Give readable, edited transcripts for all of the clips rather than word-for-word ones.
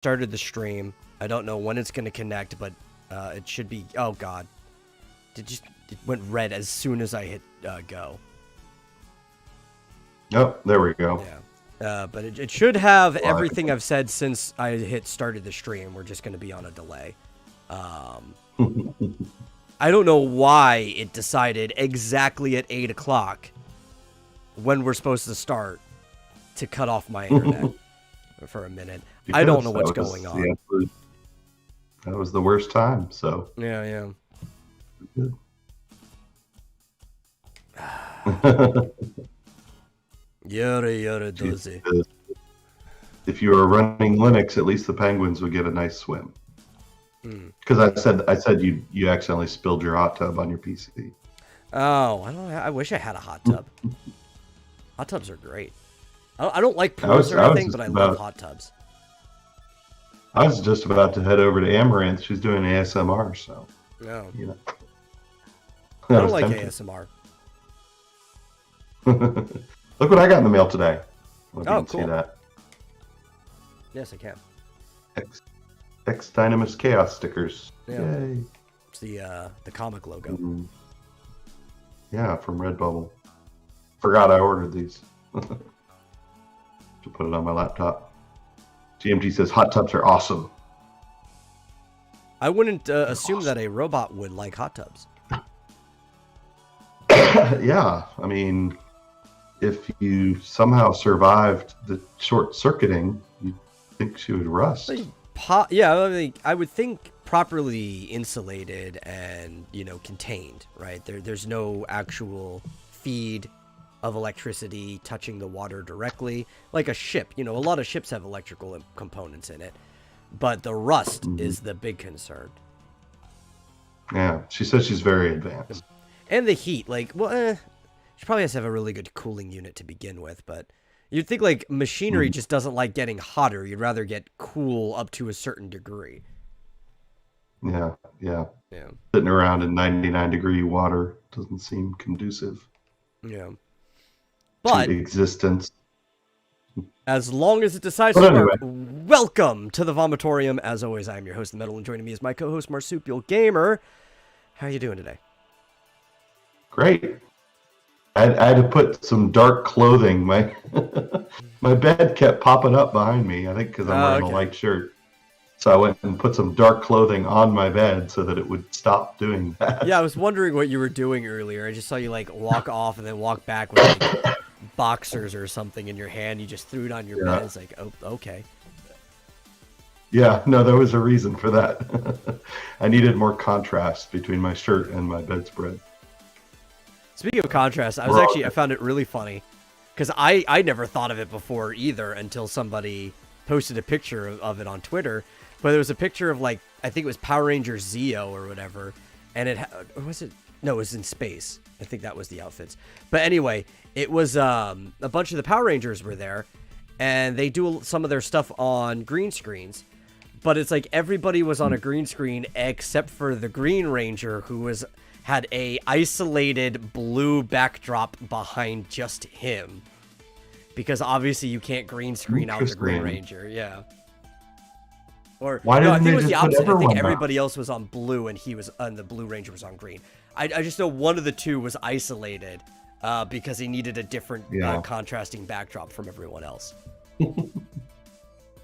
started the stream. I don't know when it's going to connect, but it should be... Oh, God. It went red as soon as I hit go. Oh, there we go. Yeah. But it should have everything I've said since I started the stream. We're just going to be on a delay. I don't know why it decided exactly at 8 o'clock when we're supposed to start to cut off my internet for a minute. Because I don't know what's going on. Yeah, that was the worst time, so. Yeah. Yada does it. If you were running Linux, at least the penguins would get a nice swim. Because I said you accidentally spilled your hot tub on your PC. Oh, I wish I had a hot tub. Hot tubs are great. I don't like pools or anything, but I love hot tubs. I was just about to head over to Amaranth. She's doing ASMR, so. No. You know. I don't like ASMR. Look what I got in the mail today. Oh, cool. See that. Yes, I can. X Dynamis Chaos stickers. Yeah. Yay. It's the comic logo. Mm-hmm. Yeah, from Redbubble. Forgot I ordered these. To put it on my laptop. GMT says hot tubs are awesome. I wouldn't assume that a robot would like hot tubs. Yeah, I mean, if you somehow survived the short circuiting, you'd think she would rust. Yeah, I would think properly insulated and, contained, right? There's no actual feed of electricity touching the water directly. Like a ship, a lot of ships have electrical components in it. But the rust is the big concern. Yeah, she says she's very advanced. And the heat, she probably has to have a really good cooling unit to begin with, but you'd think, machinery just doesn't like getting hotter. You'd rather get cool up to a certain degree. Yeah. Sitting around in 99-degree water doesn't seem conducive. Yeah. But to existence. As long as it decides to work, welcome to the Vomitorium. As always, I am your host, The Metal, and joining me is my co-host, Marsupial Gamer. How are you doing today? Great. I had to put some dark clothing. My bed kept popping up behind me, I think because I'm wearing a light shirt. So I went and put some dark clothing on my bed so that it would stop doing that. Yeah, I was wondering what you were doing earlier. I just saw you walk off and then walk back with boxers or something in your hand. You just threw it on your bed. It's like, oh, okay. Yeah, no, there was a reason for that. I needed more contrast between my shirt and my bedspread. Speaking of contrast, I found it really funny because I never thought of it before either until somebody posted a picture of it on Twitter. But there was a picture of I think it was Power Rangers Zeo or whatever, and it was in space. I think that was the outfits. But anyway, it was a bunch of the Power Rangers were there, and they do some of their stuff on green screens. But it's everybody was on a green screen except for the Green Ranger, who had a isolated blue backdrop behind just him. Because obviously you can't green screen out the Green Ranger. Yeah. Or I think it was the opposite. I think everybody else was on blue and the Blue Ranger was on green. I just know one of the two was isolated because he needed a different contrasting backdrop from everyone else.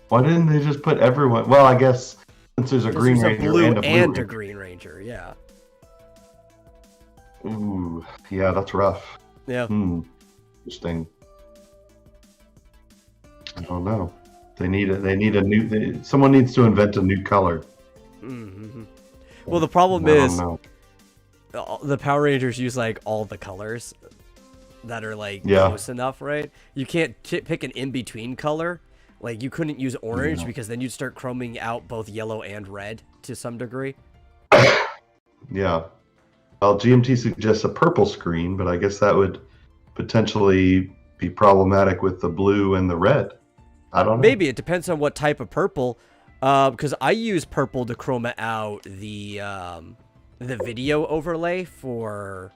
Why didn't they just put everyone? Well, I guess since there's a Green Ranger and a Blue Ranger. Green Ranger, yeah. Ooh, yeah, that's rough. Yeah. Interesting. I don't know. They need a new. Someone needs to invent a new color. Mm-hmm. Well, the problem is the Power Rangers use all the colors that are close enough, right? You can't pick an in-between color. You couldn't use orange because then you'd start chroming out both yellow and red to some degree. Yeah. Well, GMT suggests a purple screen, but I guess that would potentially be problematic with the blue and the red. I don't know. Maybe it depends on what type of purple, because I use purple to chroma out the video overlay for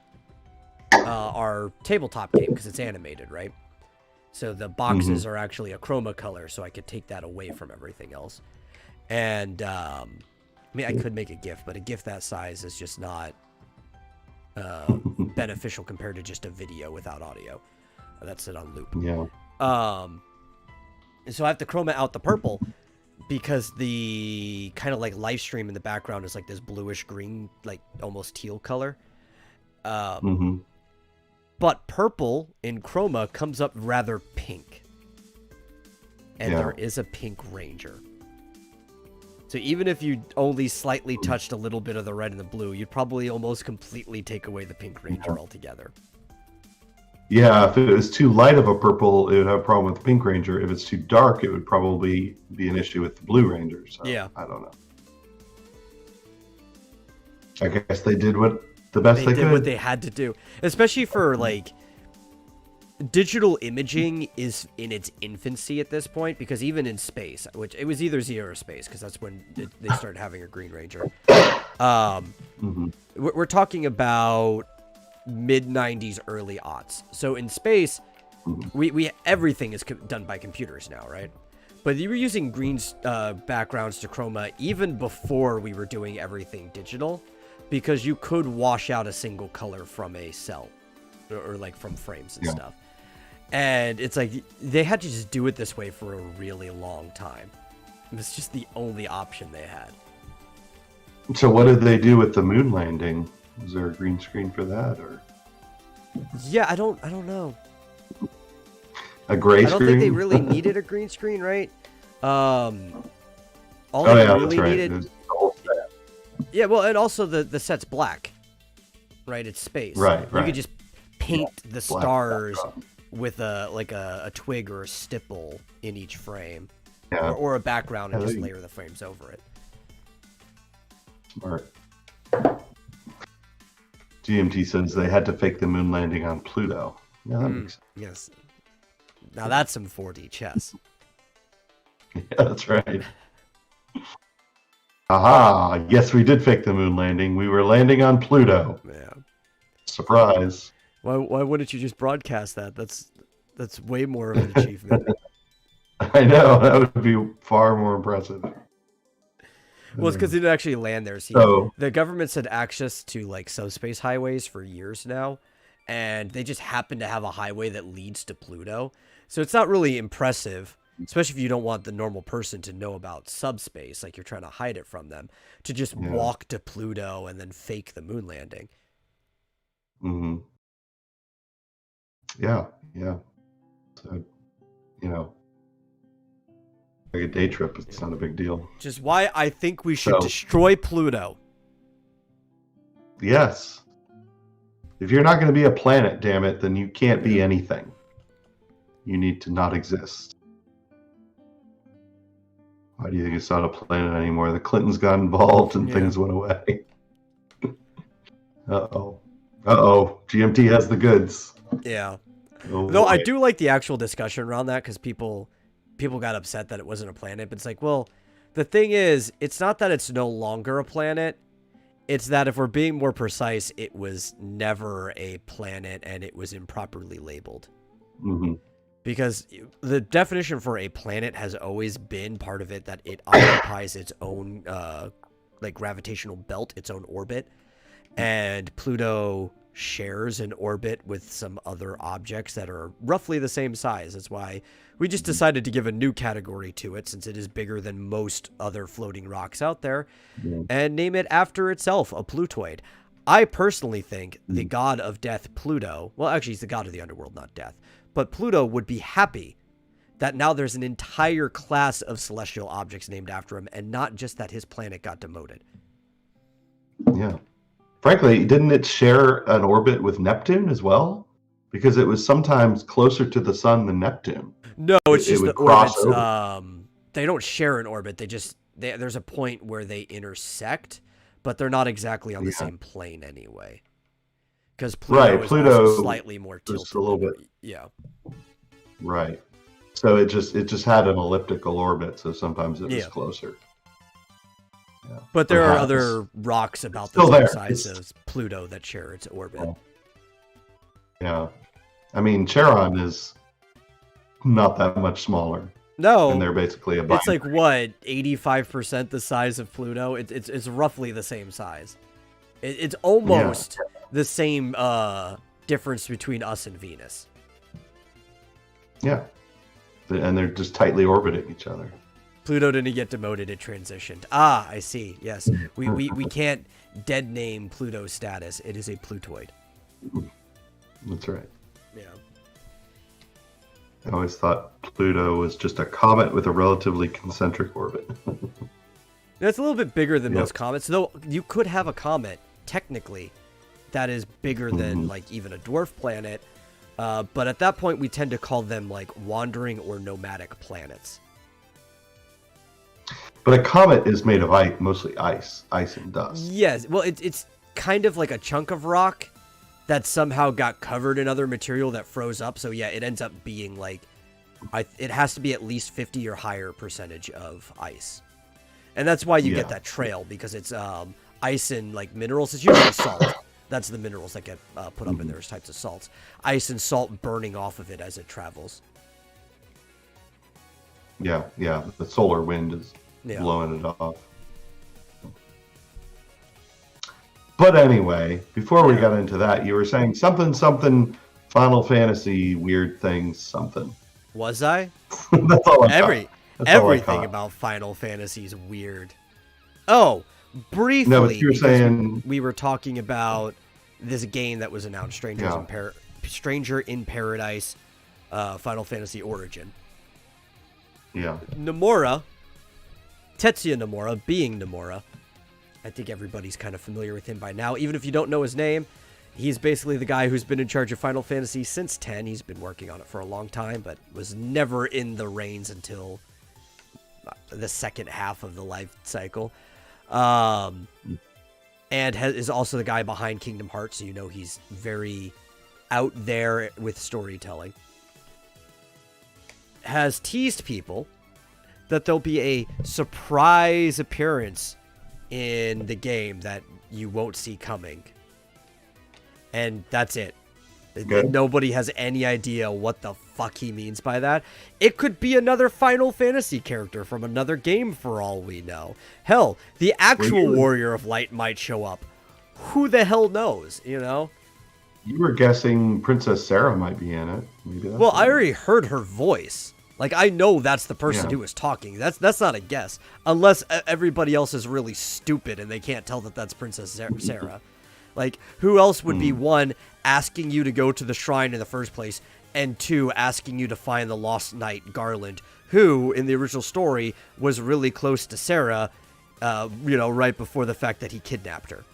our tabletop game because it's animated, right? So the boxes are actually a chroma color, so I could take that away from everything else. And I mean, I could make a GIF, but a GIF that size is just not beneficial compared to just a video without audio. That's it on loop. Yeah. And so I have to chroma out the purple because the kind of like live stream in the background is like this bluish green, like almost teal color. But purple in chroma comes up rather pink. And there is a pink ranger. So even if you only slightly touched a little bit of the red and the blue, you'd probably almost completely take away the pink ranger altogether. Yeah, if it was too light of a purple, it would have a problem with the pink ranger. If it's too dark, it would probably be an issue with the blue ranger. So yeah. I don't know. I guess they did the best they could. They did what they had to do. Especially for, like, digital imaging is in its infancy at this point, because even in space, which it was either Zero or Space, because that's when they started having a Green Ranger. We're talking about mid-90s, early aughts. So in space, we everything is done by computers now, right? But you were using green backgrounds to chroma even before we were doing everything digital, because you could wash out a single color from a cell, or like from frames and stuff. And it's like they had to just do it this way for a really long time. It was just the only option they had. So what did they do with the moon landing? Was there a green screen for that, or? Yeah, I don't know. A gray screen? I don't think they really needed a green screen, right? All they really needed. Yeah, well, and also the set's black, right? It's space. Right. You could just paint the stars with a twig or a stipple in each frame, or a background, and just layer the frames over it. Smart. GMT says they had to fake the moon landing on Pluto. Yeah, that makes sense. Yes. Now that's some 4D chess. Yeah, that's right. Aha! Yes, we did fake the moon landing. We were landing on Pluto. Yeah. Surprise. Why wouldn't you just broadcast that? That's way more of an achievement. I know. That would be far more impressive. Well, it's because it didn't actually land there. See, the government's had access to like subspace highways for years now, and they just happen to have a highway that leads to Pluto. So it's not really impressive, especially if you don't want the normal person to know about subspace, like you're trying to hide it from them, to just walk to Pluto and then fake the moon landing. Yeah. So, like a day trip, it's not a big deal. Which is why I think we should destroy Pluto. Yes. If you're not going to be a planet, damn it, then you can't be anything. You need to not exist. Why do you think it's not a planet anymore? The Clintons got involved and things went away. Uh-oh. GMT has the goods. Yeah. Though I do like the actual discussion around that, because people got upset that it wasn't a planet. But it's like, well, the thing is, it's not that it's no longer a planet. It's that if we're being more precise, it was never a planet and it was improperly labeled. Because the definition for a planet has always been part of it that it occupies its own like gravitational belt, its own orbit. And Pluto shares an orbit with some other objects that are roughly the same size. That's why we just decided to give a new category to it, since it is bigger than most other floating rocks out there, and name it after itself, a Plutoid. I personally think the god of death, Pluto, well, actually he's the god of the underworld, not death, but Pluto would be happy that now there's an entire class of celestial objects named after him, and not just that his planet got demoted. Yeah. Frankly, didn't it share an orbit with Neptune as well? Because it was sometimes closer to the sun than Neptune. No, it's just the orbits. They don't share an orbit. There's a point where they intersect, but they're not exactly on the same plane anyway. Because Pluto is slightly more tilted. Just a little bit. Yeah. Right. So it just had an elliptical orbit, so sometimes it was closer. Yeah. But there are other rocks about the same size as Pluto that share its orbit. Yeah. I mean, Charon is not that much smaller. No, and they're basically a it's binary. like what 85% the size of Pluto. It's roughly the same size. It's almost the same difference between us and Venus. Yeah, and they're just tightly orbiting each other. Pluto didn't get demoted; it transitioned. Ah, I see. Yes, we can't dead name Pluto's status. It is a Plutoid. That's right. Yeah. I always thought Pluto was just a comet with a relatively concentric orbit. It's a little bit bigger than most comets, though. You could have a comet technically that is bigger than like even a dwarf planet, but at that point we tend to call them like wandering or nomadic planets. But a comet is made of ice, mostly ice and dust. Yes, well, it's kind of like a chunk of rock that somehow got covered in other material that froze up. So yeah, it ends up being like, it has to be at least 50 or higher percentage of ice, and that's why you get that trail, because it's ice and like minerals. It's usually salt. That's the minerals that get put up in those types of salts. Ice and salt burning off of it as it travels. Yeah. The solar wind is blowing it off. But anyway, before we got into that, you were saying something Final Fantasy weird things something. Was I? That's all I Everything about Final Fantasy is weird. Oh, briefly. No, but you were saying we were talking about this game that was announced, Stranger in Paradise, Final Fantasy Origin. Yeah. Nomura, Tetsuya Nomura, being Nomura, I think everybody's kind of familiar with him by now. Even if you don't know his name, he's basically the guy who's been in charge of Final Fantasy since 10. He's been working on it for a long time, but was never in the reins until the second half of the life cycle. And is also the guy behind Kingdom Hearts, so you know he's very out there with storytelling. Has teased people that there'll be a surprise appearance in the game that you won't see coming. And that's it. Good. Nobody has any idea what the fuck he means by that. It could be another Final Fantasy character from another game for all we know. Hell, the actual Warrior of Light might show up. Who the hell knows, you know? You were guessing Princess Sarah might be in it. Maybe that's I already heard her voice. Like, I know that's the person who is talking. That's not a guess. Unless everybody else is really stupid and they can't tell that that's Princess Sarah. Like, who else would be, one, asking you to go to the shrine in the first place, and two, asking you to find the lost knight, Garland, who, in the original story, was really close to Sarah, right before the fact that he kidnapped her.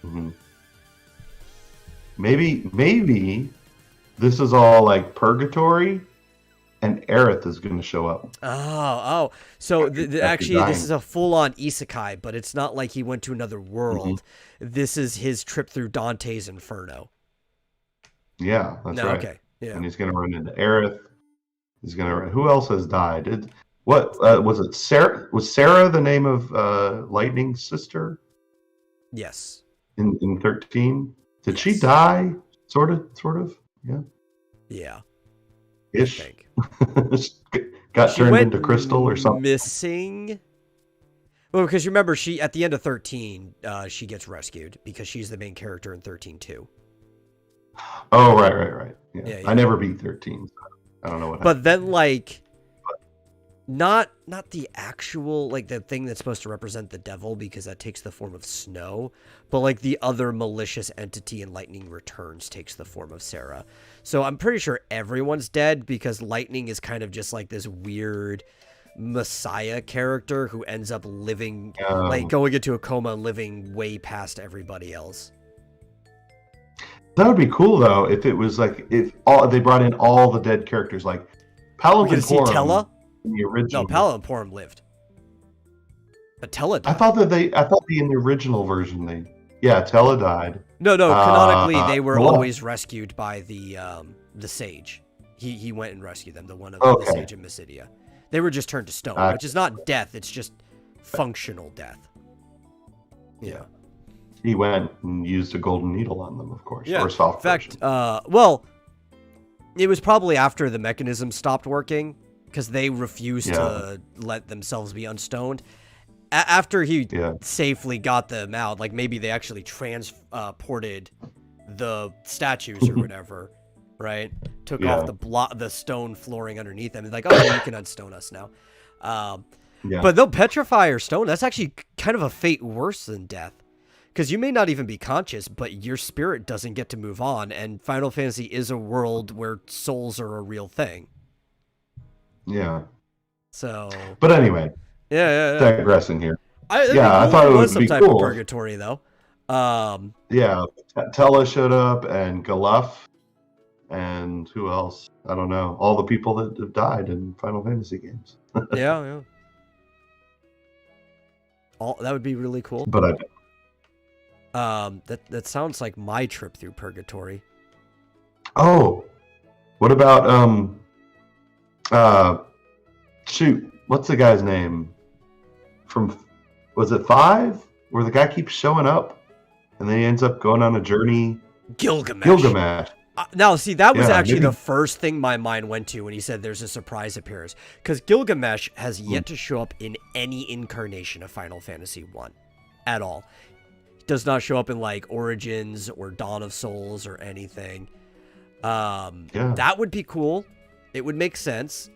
Mm-hmm. Maybe this is all like purgatory, and Aerith is going to show up. Oh. So actually, this is a full-on isekai, but it's not like he went to another world. This is his trip through Dante's Inferno. Yeah, that's right. Okay. Yeah. And he's going to run into Aerith. He's going to. Who else has died? What was it? Sarah? Was Sarah the name of Lightning's sister? Yes. In 13, did she die? Sort of. Yeah. Yeah. Ish. I think. Got turned into crystal or something. Missing. Well, because you remember, she at the end of 13, she gets rescued because she's the main character in 13 too. Oh, right. Yeah. I never beat 13. So I don't know what happened. But then, like, not the actual, like, the thing that's supposed to represent the devil, because that takes the form of snow, but like the other malicious entity in Lightning Returns takes the form of Sarah. So I'm pretty sure everyone's dead, because Lightning is kind of just like this weird messiah character who ends up living, like going into a coma and living way past everybody else. That would be cool though, if it was like, if they brought in all the dead characters, like Paladin. We could see Tella? The original. No, Paladin Porum lived. But Tella died. I thought in the original version Tella died. No, canonically they were always rescued by the sage. He went and rescued them, the sage in Mysidia. They were just turned to stone, which is not death, it's just functional death. Yeah. He went and used a golden needle on them, of course. Yeah. Or soft in fact, it was probably after the mechanism stopped working, because they refuse to let themselves be unstoned. After he safely got them out, like maybe they actually transported the statues or whatever, right? Took off the stone flooring underneath them. It's like, okay, you can unstone us now. But they'll petrify or stone. That's actually kind of a fate worse than death. Because you may not even be conscious, but your spirit doesn't get to move on. And Final Fantasy is a world where souls are a real thing. Yeah. So. But anyway. Yeah. Digressing here. I thought it was would be some type cool. of purgatory, though. Tella showed up, and Galuf, and who else? I don't know. All the people that have died in Final Fantasy games. Yeah. That would be really cool. But that sounds like my trip through purgatory. Oh, what about shoot, what's the guy's name from? Was it 5? Where the guy keeps showing up, and then he ends up going on a journey. Gilgamesh. Now, see, that was actually the first thing my mind went to when he said there's a surprise appearance. Because Gilgamesh has yet to show up in any incarnation of Final Fantasy 1 at all. He does not show up in, like, Origins or Dawn of Souls or anything. That would be cool. It would make sense.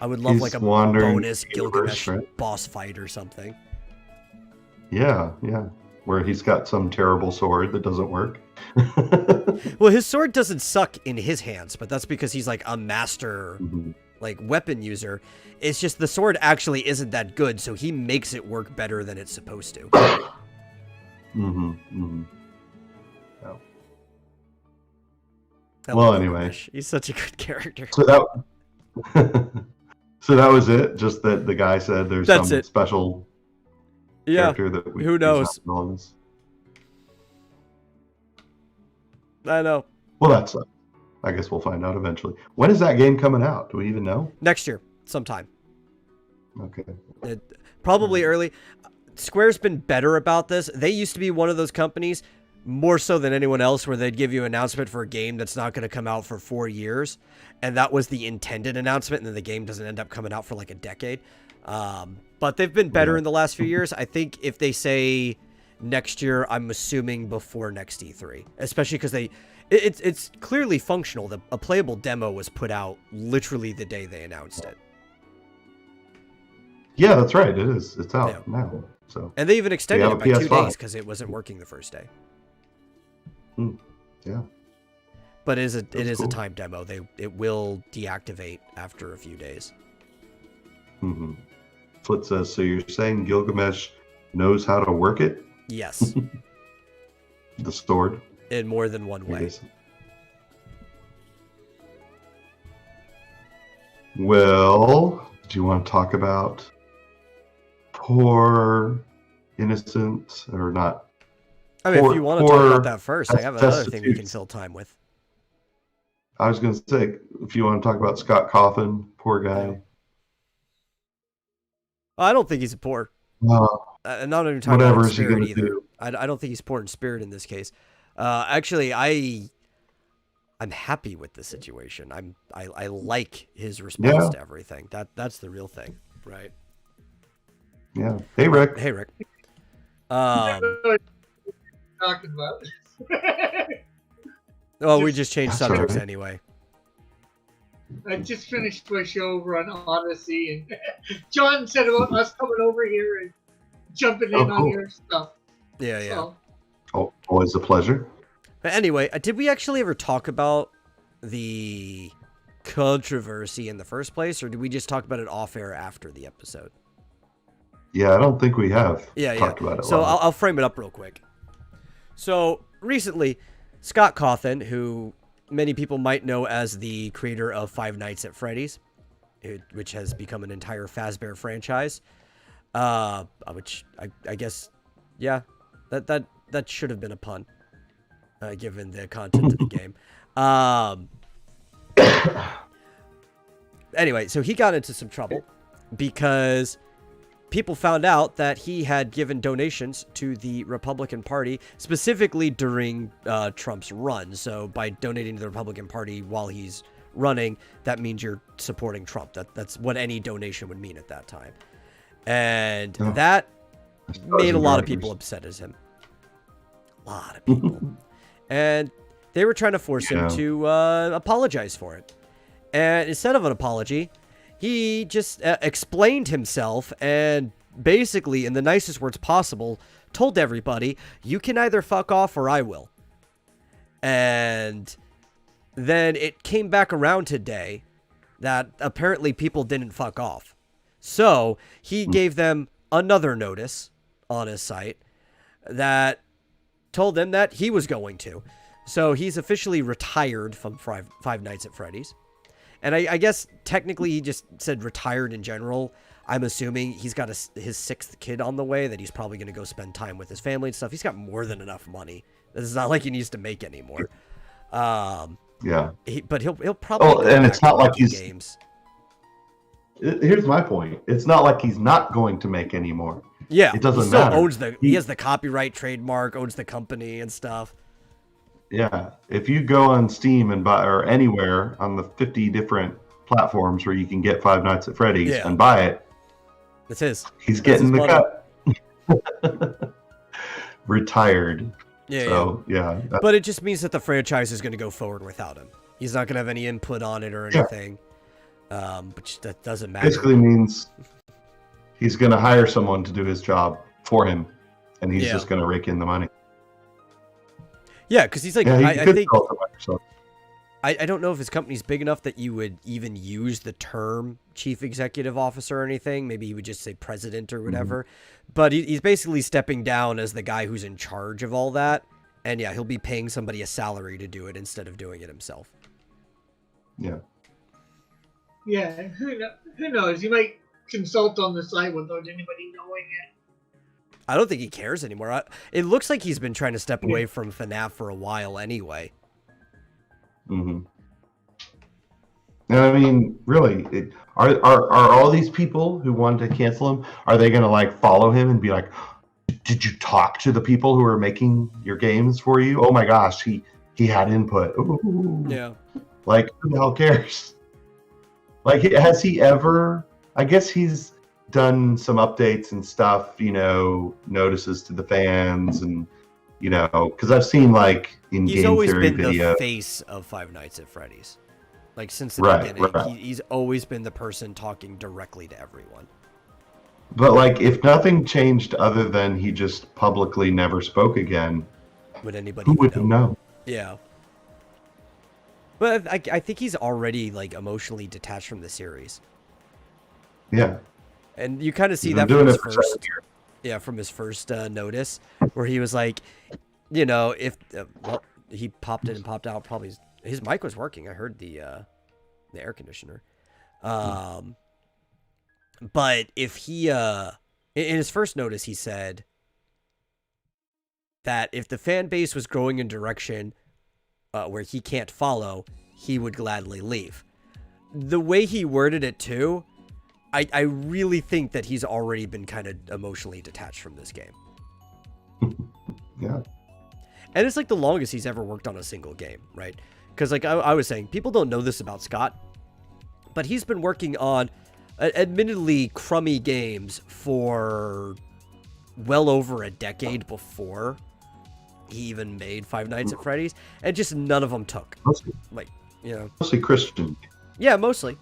I would love, like, a bonus Gilgamesh boss fight or something. Yeah. Where he's got some terrible sword that doesn't work. Well, his sword doesn't suck in his hands, but that's because he's like a master like weapon user. It's just the sword actually isn't that good, so he makes it work better than it's supposed to. Yeah. Well, anyway, he's such a good character. So that was it. Just that the guy said there's some special character that we who knows. I know. Well, that's. I guess we'll find out eventually. When is that game coming out? Do we even know? Next year, sometime. Okay. Probably early. Square's been better about this. They used to be one of those companies, more so than anyone else, where they'd give you an announcement for a game that's not going to come out for 4 years, and that was the intended announcement, and then the game doesn't end up coming out for like a decade. But they've been better in the last few years. I think if they say next year, I'm assuming before next E3, especially because it's clearly functional. A playable demo was put out literally the day they announced it. Yeah, that's right. It is. It's out now. So. And they even extended it by 2 days because it wasn't working the first day. Yeah. But it is a timed demo. It will deactivate after a few days. Foot says, so you're saying Gilgamesh knows how to work it? Yes. The sword? In more than one way. Well, do you want to talk about poor innocent or not? I mean, if you want to talk about that first, I have another thing we can fill time with. I was going to say, if you want to talk about Scott Cawthon, poor guy. I don't think he's poor. I'm not even talking about spirit either. Do? I don't think he's poor in spirit in this case. Actually, I'm happy with the situation. I like his response to everything. That's the real thing, right? Yeah. Hey, Rick. Talking about. Well, we just changed subjects anyway. I just finished my show over on Odyssey, and John said about us coming over here and jumping in on your stuff. Yeah. So. Oh, always a pleasure. But anyway, did we actually ever talk about the controversy in the first place, or did we just talk about it off air after the episode? Yeah, I don't think we have talked about it. So I'll frame it up real quick. So recently, Scott Cawthon, who many people might know as the creator of Five Nights at Freddy's, which has become an entire Fazbear franchise, which I guess, that should have been a pun, given the content of the game. Anyway, so he got into some trouble because people found out that he had given donations to the Republican Party, specifically during Trump's run. So by donating to the Republican Party while he's running, that means you're supporting Trump. That's what any donation would mean at that time. And that made a lot of people upset as him. A lot of people. And they were trying to force him to apologize for it. And instead of an apology, he just explained himself and basically, in the nicest words possible, told everybody, you can either fuck off or I will. And then it came back around today that apparently people didn't fuck off. So he gave them another notice on his site that told them that he was going to. So he's officially retired from Five Nights at Freddy's. And I guess technically he just said retired in general. I'm assuming he's got his sixth kid on the way that he's probably going to go spend time with his family and stuff. He's got more than enough money. This is not like he needs to make anymore. Yeah. But he'll probably. And it's not like he's. Games. Here's my point. It's not like he's not going to make any more. Yeah. It doesn't he still matter. Owns he has the copyright trademark, owns the company and stuff. Yeah, if you go on Steam and buy, or anywhere on the 50 different platforms where you can get Five Nights at Freddy's and buy it, it's his. He's getting the cut. Retired. Yeah. So, yeah. But it just means that the franchise is going to go forward without him. He's not going to have any input on it or anything. Which that doesn't matter. Basically means he's going to hire someone to do his job for him, and he's just going to rake in the money. Yeah, because he's like, I think, I don't know if his company's big enough that you would even use the term chief executive officer or anything. Maybe he would just say president or whatever. But he's basically stepping down as the guy who's in charge of all that. And yeah, he'll be paying somebody a salary to do it instead of doing it himself. Yeah. Yeah, who knows? He might consult on the side without anybody knowing it. I don't think he cares anymore. It looks like he's been trying to step away from FNAF for a while anyway. And I mean, really, are all these people who wanted to cancel him, are they going to like follow him and be like, did you talk to the people who are making your games for you? Oh my gosh, he had input. Ooh. Yeah. Like, who the hell cares? Like, has he ever, I guess he's done some updates and stuff, notices to the fans and, because I've seen like in he's game always theory been video. the face of Five Nights at Freddy's. Like since the beginning, he's always been the person talking directly to everyone. But like, if nothing changed other than he just publicly never spoke again, would anybody who would know? Yeah. But I think he's already like emotionally detached from the series. Yeah. And you kind of see that from his first notice, where he was like, if he popped in and popped out, probably his mic was working. I heard the air conditioner. But if he in his first notice, he said that if the fan base was growing in direction where he can't follow, he would gladly leave. The way he worded it too, I really think that he's already been kind of emotionally detached from this game. Yeah. And it's like the longest he's ever worked on a single game, right? Because like I was saying, people don't know this about Scott, but he's been working on admittedly crummy games for well over a decade before he even made Five Nights at Freddy's, and just none of them took. Mostly, mostly Christian. Yeah, mostly.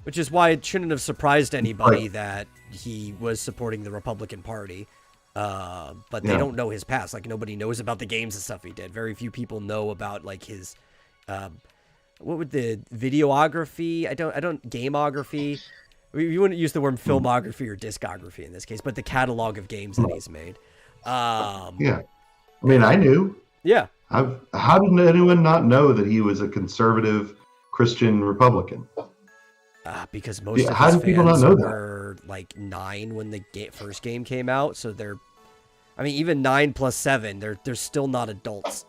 Which is why it shouldn't have surprised anybody that he was supporting the Republican Party. But they don't know his past. Like, nobody knows about the games and stuff he did. Very few people know about, like, his, what would the videography? I don't, gameography. We wouldn't use the word filmography or discography in this case, but the catalog of games that he's made. Yeah. I mean, I knew. Yeah. How did anyone not know that he was a conservative Christian Republican? Because most of how his do people not fans know were like 9 when the first game came out, so they're, I mean, even 9 plus 7, they're still not adults.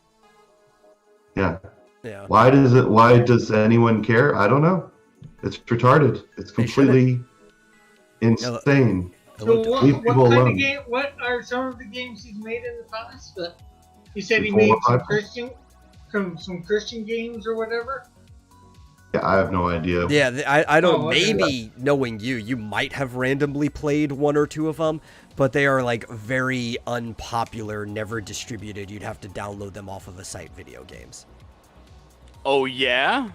Yeah. Yeah. Why does anyone care? I don't know. It's retarded. It's completely insane. So what are some of the games he's made in the past? You said he made some Christian games or whatever? Yeah, I have no idea. Yeah, I don't. Oh, okay. Maybe knowing you might have randomly played one or two of them, but they are like very unpopular, never distributed. You'd have to download them off of a site. Video games. Oh yeah.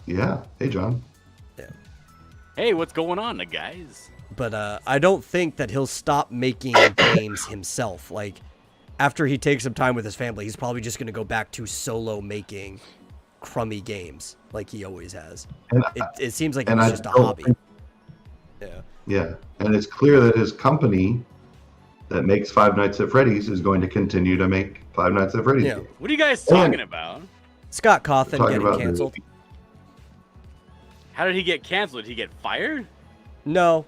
Yeah. Hey, John. Yeah. Hey, what's going on, guys? But I don't think that he'll stop making games himself. Like after he takes some time with his family, he's probably just gonna go back to solo making crummy games like he always has. And It seems like and it's I just a don't hobby. think- Yeah. Yeah, and it's clear that his company that makes Five Nights at Freddy's is going to continue to make Five Nights at Freddy's. Yeah. games. What are you guys talking about? Scott Cawthon Talking getting about canceled. How did he get canceled? Did he get fired? No.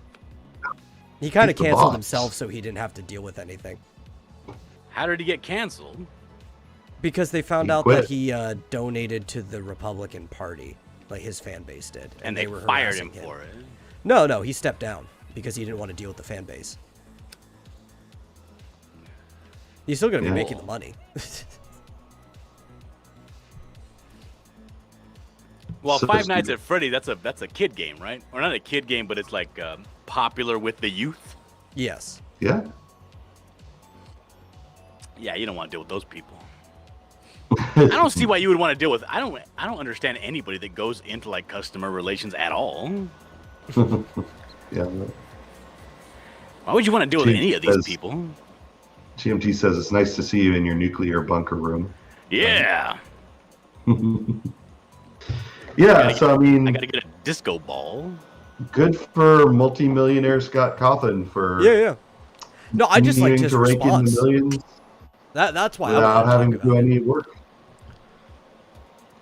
He kind of He's the canceled boss. himself so he didn't have to deal with anything. How did he get canceled? Because they found He out quit. that he donated to the Republican Party. Like his fan base did. And they were fired harassing him for it. No, he stepped down because he didn't want to deal with the fan base. He's still going to be Yeah. making the money. Well, So Five stupid. Nights at Freddy, that's a kid game, right? Or not a kid game, but it's like popular with the youth. Yes. Yeah. Yeah, you don't want to deal with those people. I don't see why you would want to deal with. I don't understand anybody that goes into like customer relations at all. Yeah. Why would you want to deal with Gee, any of these that's- people? GMT says it's nice to see you in your nuclear bunker room. Yeah, Yeah, so I I mean, gotta get a disco ball. good for multimillionaire Scott Cawthon for Yeah. No, I just liked continuing his to rake in response. the millions That's why I without wanted having to to talk do about it. any work.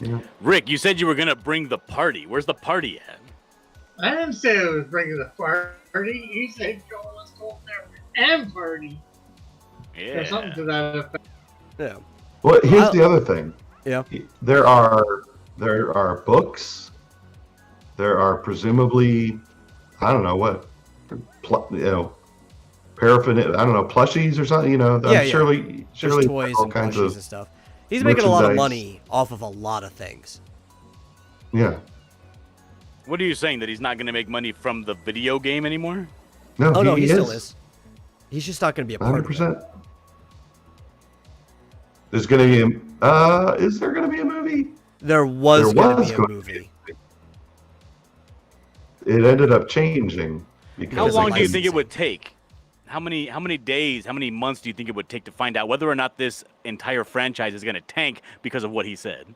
Yeah. Rick, you said you were gonna bring the party. Where's the party at? I didn't say I was bringing the party. You said, "Go, let's go over there and party." Or something Yeah. to that effect. Yeah. Well, here's Well, the other thing. Yeah. There are books. There are presumably, I don't know what, paraphernalia. I don't know, plushies or something. Yeah. Surely There's toys all and kinds plushies of and stuff. He's making a lot of merchandise. money off of a lot of things. yeah. What are you saying, that he's not gonna make money from the video game anymore? No, Oh, no, he is. still is. He's just not going to be a part of it. 100%. There's gonna be is there gonna be a movie? There was There going was to be a going to movie. It ended up changing How because long of do you think it licensing. would take? How many days, how many months do you think it would take to find out whether or not this entire franchise is gonna tank because of what he said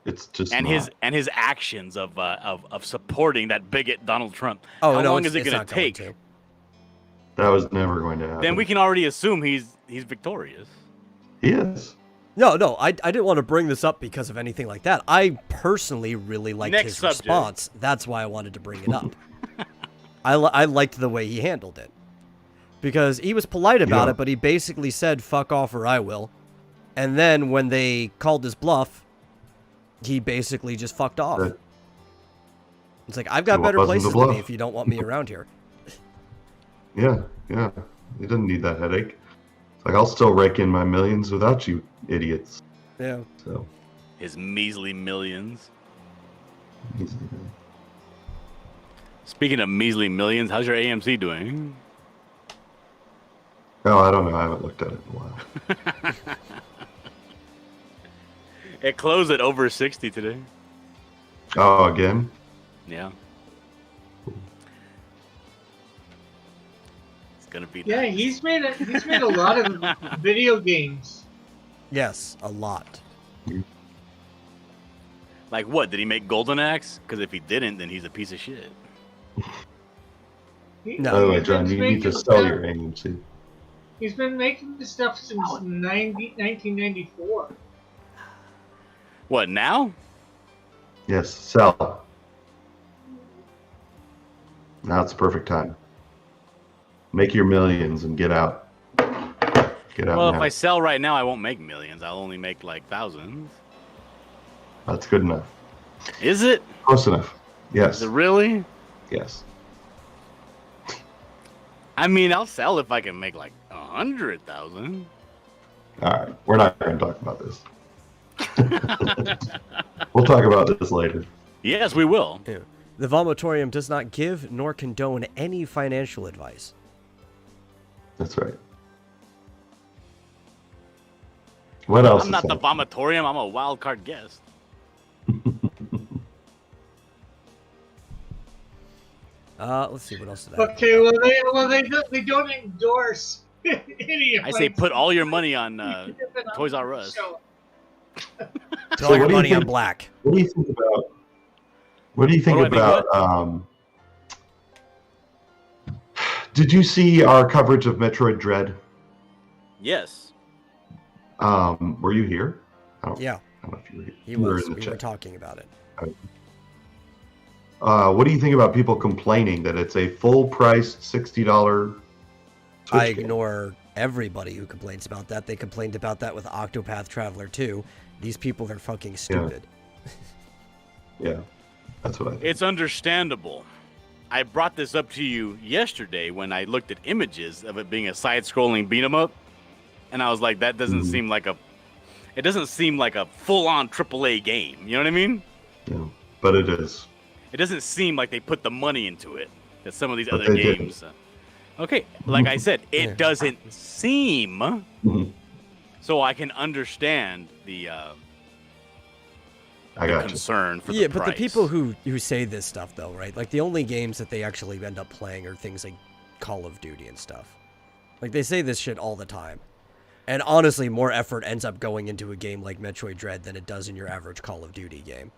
it's just and not. his actions of supporting that bigot Donald Trump? Oh, How no, long it's, is it it's gonna not going take? to. That was never going to happen. Then we can already assume he's victorious. He is. No, I didn't want to bring this up because of anything like that. I personally really liked Next his subject. response. That's why I wanted to bring it up. I liked the way he handled it. Because he was polite about Yeah. it, but he basically said, fuck off or I will. And then when they called his bluff, he basically just fucked off. Right. It's like, I've got So what better wasn't the places to be bluff? if you don't want me around here. Yeah. He didn't need that headache. It's like, I'll still rake in my millions without you idiots. Yeah. So His measly millions. he's- Speaking of measly millions, how's your AMC doing? oh, I don't know. I haven't looked at it in a while. It closed at over 60 today. Oh, again? Yeah. It's gonna be Yeah, nice. he's made a lot of video games. Yes, a lot. Like what? Did he make Golden Axe? Because if he didn't, then he's a piece of shit. No. By the way, He's John, been you need to making sell stuff- your AMC. He's been making this stuff since 1994. What now? Yes, sell. Now it's the perfect time. Make your millions and get out. Get out Well, now. if I sell right now, I won't make millions. I'll only make like thousands. That's good enough. Is it? Close enough. Yes. Is it really? Yes. I mean, I'll sell if I can make like 100,000. All right. We're not going to talk about this. We'll talk about this later. Yes, we will. Yeah. The Vomitorium does not give nor condone any financial advice. That's right. What else? I'm not the Vomitorium. I'm a wild card guest. Let's see what else did I. Okay, well they don't endorse any of I say my- put all your money on Toys R Us. show. Put all your what do you money on think- black. What do you think about? What do you think What do I think about? Did you see our coverage of Metroid Dread? Yes. Were you here? Yeah, I don't know if you were here. he You were was. in the We chat. were talking about it. What do you think about people complaining that it's a full-priced $60? I ignore everybody who complains about that. They complained about that with Octopath Traveler 2. These people are fucking stupid. Yeah, that's what I think. It's understandable. I brought this up to you yesterday when I looked at images of it being a side-scrolling beat 'em up, and I was like, that doesn't seem like a. It doesn't seem like a full-on AAA game. You know what I mean? Yeah, but it is. It doesn't seem like they put the money into it that some of these But other they did. games. Okay, like I said, it Yeah. doesn't seem. Mhm. So I can understand the I got you. concern for Yeah, the but the price. people who say this stuff, though, right? Like, the only games that they actually end up playing are things like Call of Duty and stuff. Like, they say this shit all the time. And honestly, more effort ends up going into a game like Metroid Dread than it does in your average Call of Duty game.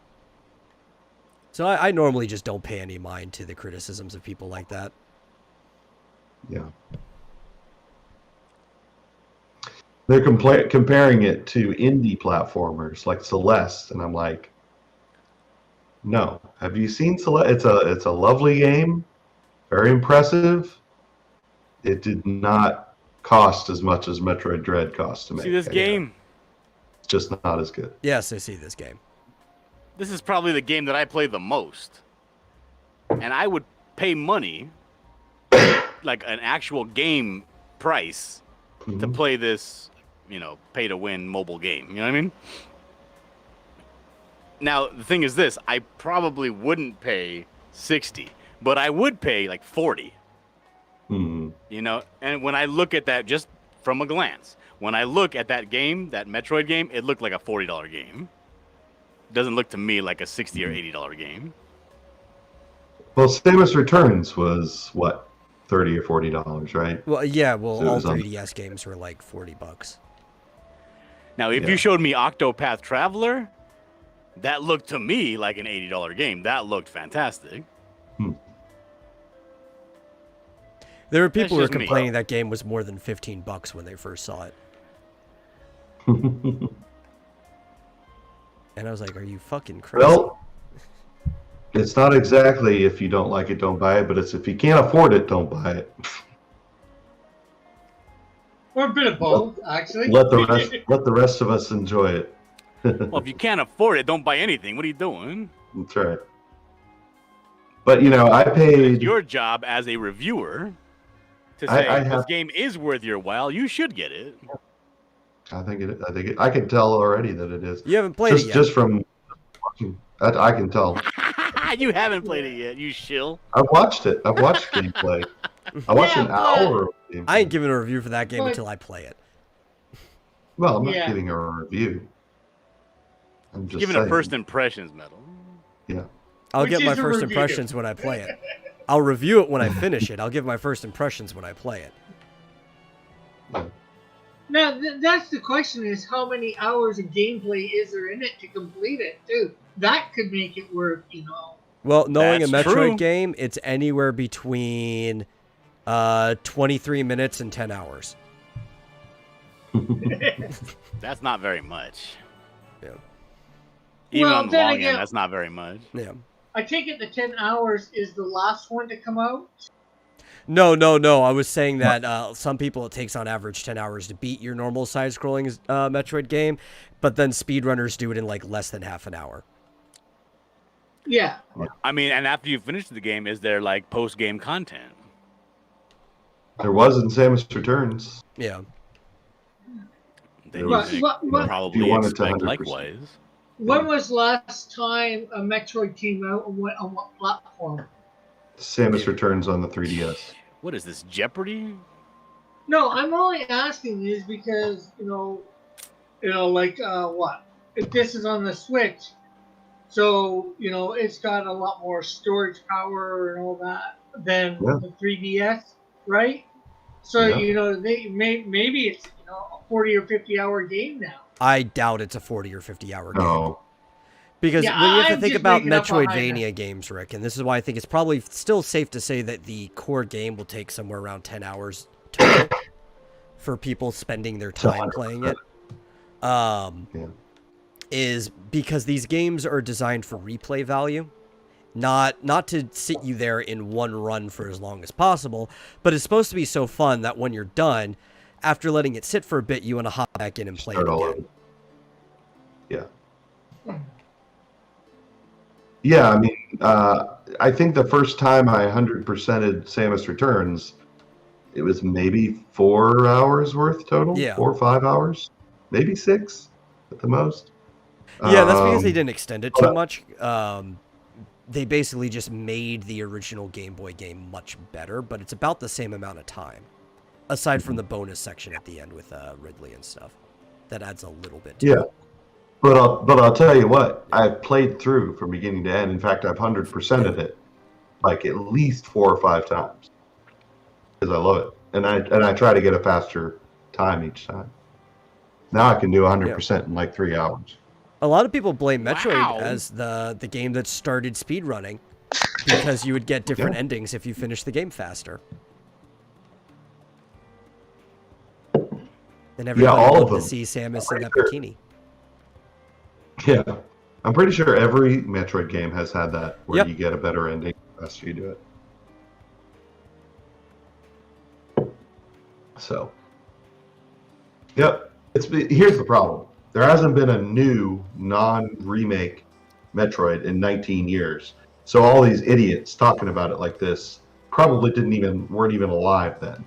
So I normally just don't pay any mind to the criticisms of people like that. Yeah. They're comparing it to indie platformers like Celeste, and I'm like, no. Have you seen Celeste? It's a lovely game, very impressive. It did not cost as much as Metroid Dread cost to make. See this Yeah. game? It's just not as good. Yes, I see this game. This is probably the game that I play the most. And I would pay money, like an actual game price, to Mhm. play this, pay to win mobile game. You know what I mean? Now, the thing is this, I probably wouldn't pay 60, but I would pay like 40. Mhm. And when I look at that just from a glance, when I look at that game, that Metroid game, it looked like a $40 game. Doesn't look to me like a $60 or $80 game. Well, Samus Returns was what, $30 or $40, right? Well, yeah, well, So it all was on- 3DS games were like $40. Now, if Yeah. you showed me Octopath Traveler, that looked to me like an $80 game. That looked fantastic. There were people who were just me. complaining that game was more than $15 when they first saw it. And I was like, are you fucking crazy? Well, it's not exactly if you don't like it, don't buy it, but it's if you can't afford it, don't buy it. Or a bit of both, actually. Let the rest of us enjoy it. Well, if you can't afford it, don't buy anything. What are you doing? That's right. But I paid. Your job as a reviewer to I say this have- game is worth your while. You should get it. I can tell already that it is. You haven't played it yet. Just from watching, I can tell. You haven't played it yet, you shill. I've watched it. I've watched gameplay. I watched an hour of gameplay. I ain't giving a review for that game Well, until I play it. Well, I'm not Yeah. giving a review. I'm just Giving a saying. first impressions medal. Yeah. I'll Which get my is a first review. impressions when I play it. I'll review it when I finish it. I'll give my first impressions when I play it. Now, that's the question: is how many hours of gameplay is there in it to complete it, too? That could make it worth, Well, knowing a That's Metroid true. game, it's anywhere between 23 minutes and 10 hours. That's not very much. Yeah. Even Well, on the then long again- end, that's not very much. Yeah. I take it the 10 hours is the last one to come out? No. I was saying that some people it takes on average 10 hours to beat your normal side-scrolling Metroid game, but then speedrunners do it in like less than half an hour. Yeah. I mean, and after you finish the game, is there like post-game content? There was in Samus Returns. Yeah. then It you was- could What- what- if you probably wanted to expect 100%. likewise. When was last time a Metroid came out and on what platform? Samus Returns on the 3DS. What is this, Jeopardy? No, I'm only asking this because like what? If this is on the Switch, so it's got a lot more storage power and all that than Yeah. the 3DS, right? So Yeah. they maybe it's a 40 or 50 hour game now. I doubt it's a 40 or 50-hour game. No. Because Yeah, when you have to I'm think just about making up behind Metroidvania games, Rick, and this is why I think it's probably still safe to say that the core game will take somewhere around 10 hours total for people spending their time playing it. Is because these games are designed for replay value, not to sit you there in one run for as long as possible, but it's supposed to be so fun that when you're done, after letting it sit for a bit, you want to hop back in and play it again. Yeah. Yeah, I mean, I think the first time I 100%ed Samus Returns, it was maybe 4 hours worth total. Yeah. 4 or 5 hours, maybe 6 at the most. Yeah, that's because they Um, didn't extend it too much. They basically just made the original Game Boy game much better, but it's about the same amount of time, aside from the bonus section at the end with Ridley and stuff. That adds a little bit to Yeah. it. But I'll tell you what, I've played through from beginning to end. In fact, I've 100%ed it like at least 4 or 5 times because I love it, and I try to get a faster time each time. Now I can do 100% in like 3 hours. A lot of people blame Metroid Wow. as the game that started speedrunning because you would get different endings if you finished the game faster. And everybody all of loved to them. see Samus in that Sure. bikini. Yeah, I'm pretty sure every Metroid game has had that where Yep. you get a better ending the faster you do it. So, yep. Here's the problem. There hasn't been a new non-remake Metroid in 19 years. So all these idiots talking about it like this probably weren't even alive then.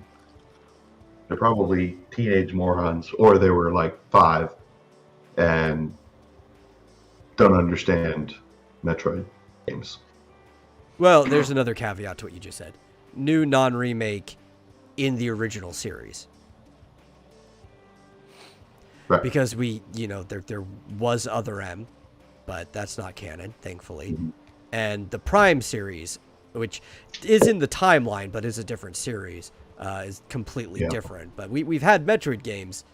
They're probably teenage morons, or they were like 5 and don't understand Metroid games. Well, there's another caveat to what you just said. New non-remake in the original series. Right. Because there was Other M, but that's not canon, thankfully. Mhm. And the Prime series, which is in the timeline but is a different series, is completely different. But we've had Metroid games.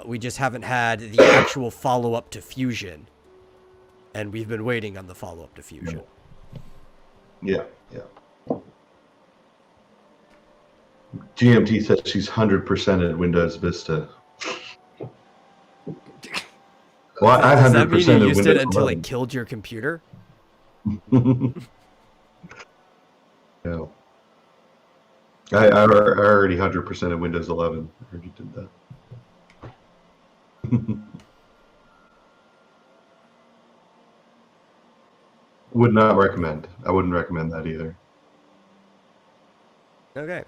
We just haven't had the actual follow-up to Fusion. And we've been waiting on the follow-up to Fusion. Yeah. GMT says she's 100%ed Windows Vista. Well, I Does that mean 100%ed you used Windows it until 11. it killed your computer? No. I already 100%ed Windows 11. I already did that. Would not recommend. I wouldn't recommend that either. Okay.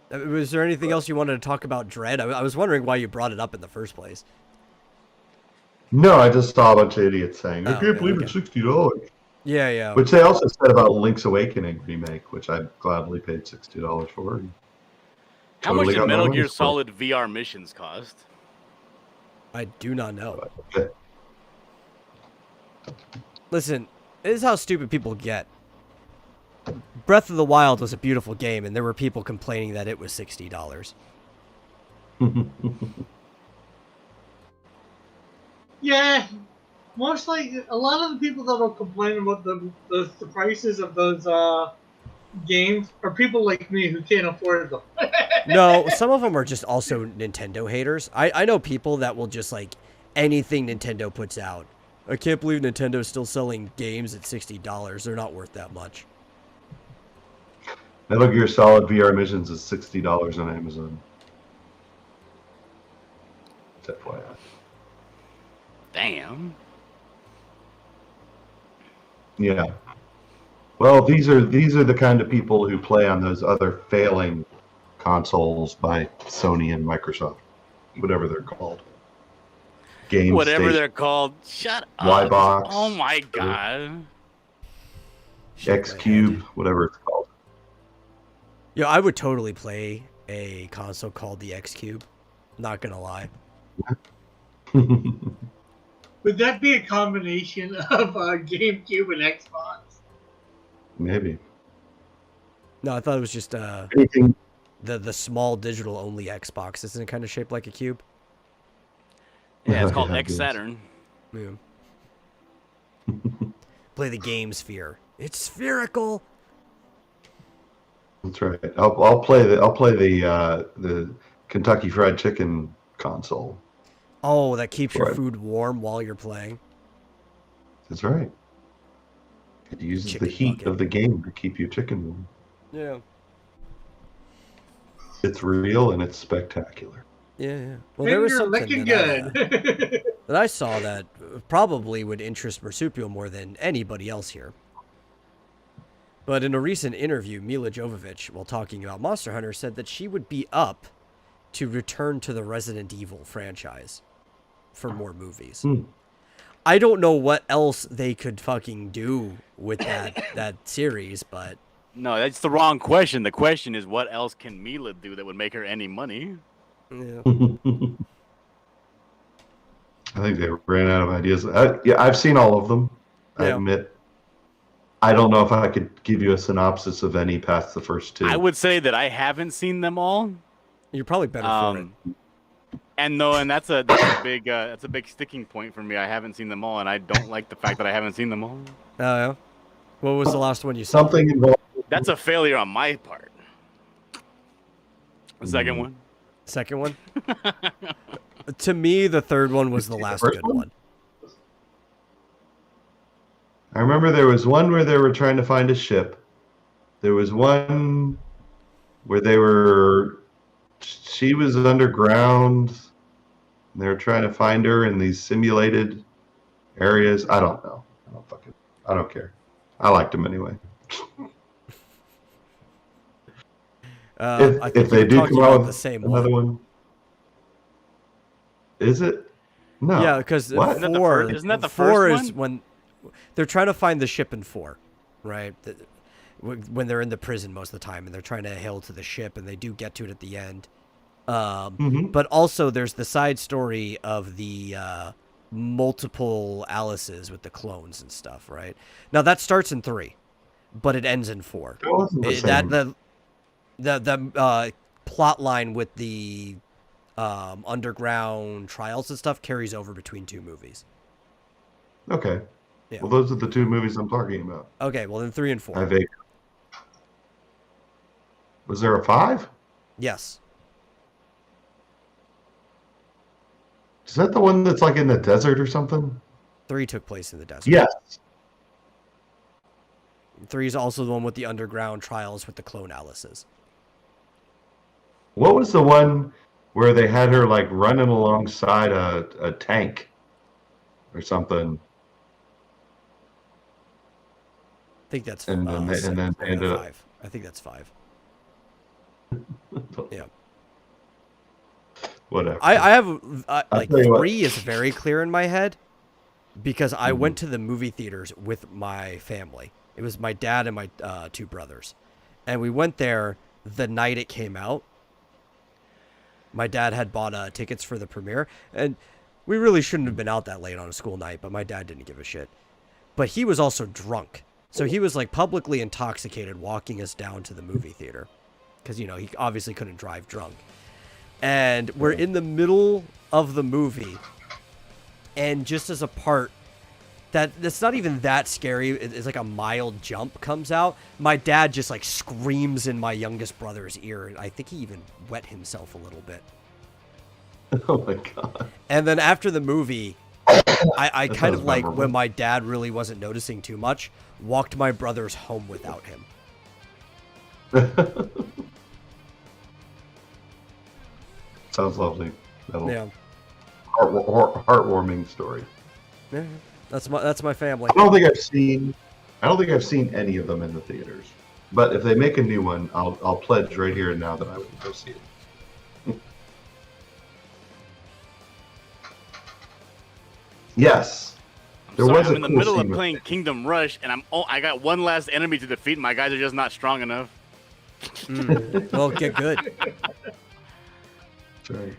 Was there anything else you wanted to talk about Dread? I was wondering why you brought it up in the first place. No, I just saw a bunch of idiots saying, I Oh, can't yeah, believe okay. it's $60. Yeah. Which they also said about Link's Awakening remake, which I gladly paid $60 for. How much Totally did got my Metal money's Gear worth. Solid VR missions cost? I do not know. Okay. Listen, this is how stupid people get. Breath of the Wild was a beautiful game, and there were people complaining that it was $60. Yeah, most like a lot of the people that will complain about the prices of those games are people like me who can't afford them. No, some of them are just also Nintendo haters. I know people that will just like anything Nintendo puts out. I can't believe Nintendo's still selling games at $60. They're not worth that much. Metal Gear Solid VR missions is $60 on Amazon. Just FYI. Damn. Yeah. Well, these are the kind of people who play on those other failing consoles by Sony and Microsoft. whatever they're called. Game Whatever Station, they're called. Shut up. Y-Box. Oh my god. X Cube, whatever it's called. Yeah, I would totally play a console called the X Cube. Not gonna lie. Would that be a combination of GameCube and Xbox? Maybe. No, I thought it was just Anything? the small digital only Xbox. Isn't it kind of shaped like a cube? Yeah, it's called Yeah, X Saturn. Yeah. Play the game Sphere. It's spherical. That's right. I'll play the Kentucky Fried Chicken console. Oh, that keeps your Right. food warm while you're playing. That's right. It uses Chicken the heat bucket. of the game to keep your chicken warm. Yeah. It's real and it's spectacular. Yeah. Well, there was You're something looking that good. that I saw that probably would interest Marsupial more than anybody else here. But in a recent interview, Mila Jovovich, while talking about Monster Hunter, said that she would be up to return to the Resident Evil franchise for more movies. I don't know what else they could fucking do with that series, but No, that's the wrong question. The question is, what else can Mila do that would make her any money? yeah. I think they ran out of ideas. Yeah, I've seen all of them. I Yeah. admit. I don't know if I could give you a synopsis of any past the first two. I would say that I haven't seen them all. You're probably better for it. And that's a big sticking point for me. I haven't seen them all, and I don't like the fact that I haven't seen them all. Oh, yeah. What was the last one you saw? Something involved. That's a failure on my part. The second one. Second one? To me, the third one was the last first good one. I remember there was one where they were trying to find a ship. There was one where she was underground. And they were trying to find her in these simulated areas. I don't know. I don't care. I liked them anyway. I think if they we're do talking come out about with the same another one, is it? No. Yeah, because What? Isn't that the four first is one? when they're trying to find the ship in 4, right? When they're in the prison most of the time, and they're trying to hail to the ship, and they do get to it at the end. But also, there's the side story of the multiple Alices with the clones and stuff, right? Now that starts in 3, but it ends in 4. That wasn't the same. The plot line with the underground trials and stuff carries over between 2 movies. Okay. Yeah. Well, those are the 2 movies I'm talking about. Okay, well then 3 and 4. Was there a 5? Yes. Is that the one that's like in the desert or something? 3 took place in the desert. Yes. 3 is also the one with the underground trials with the clone Alices. What was the one where they had her like running alongside a tank or something? I think that's And then they ended up- 5. I think that's 5. Yeah. Whatever. I have like tell you what. 3 is very clear in my head because I went to the movie theaters with my family. It was my dad and my 2 brothers, and we went there the night it came out. My dad had bought tickets for the premiere, and we really shouldn't have been out that late on a school night, but my dad didn't give a shit. But he was also drunk, so he was like publicly intoxicated walking us down to the movie theater because, you know, he obviously couldn't drive drunk. And we're in the middle of the movie, and just as a part that's not even that scary, it's like a mild jump comes out, my dad just like screams in my youngest brother's ear, and I think he even wet himself a little bit. Oh my god. And then after the movie, I kind sounds of like, memorable. when my dad really wasn't noticing too much, walked my brothers home without him. Sounds lovely. That'll Yeah. heartwarming story. Yeah. That's my family. I don't think I've seen any of them in the theaters. But if they make a new one, I'll pledge right here and now that I would go see it. Yes. There Sorry, was a I'm in the cool middle of scene with playing it. Kingdom Rush, and I got one last enemy to defeat, and my guys are just not strong enough. Well, get good. That's right.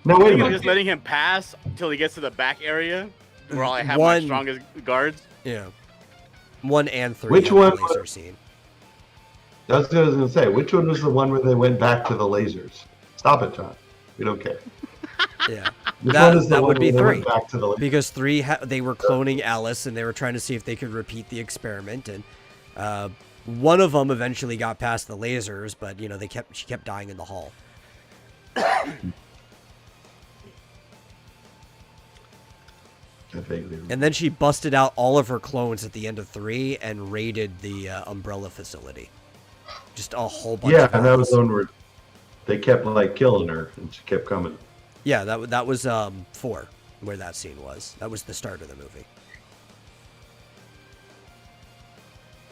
No, I'm wait a thinking of minute. just letting him pass until he gets to the back area, where I have my strongest guards. Yeah. 1 and 3 Which have the one laser was- scene. That's what I was going to say. Which one was the one where they went back to the lasers? Stop it, John. We don't care. Yeah. Which one is the that one would be where they 3. went back to the lasers? Because 3, they were cloning Alice, and they were trying to see if they could repeat the experiment. And one of them eventually got past the lasers, but, you know, she kept dying in the hall. And then she busted out all of her clones at the end of 3 and raided the Umbrella facility. Just a whole bunch of and that was guys. the one where they kept like killing her and she kept coming. Yeah, that was 4, where that scene was. That was the start of the movie.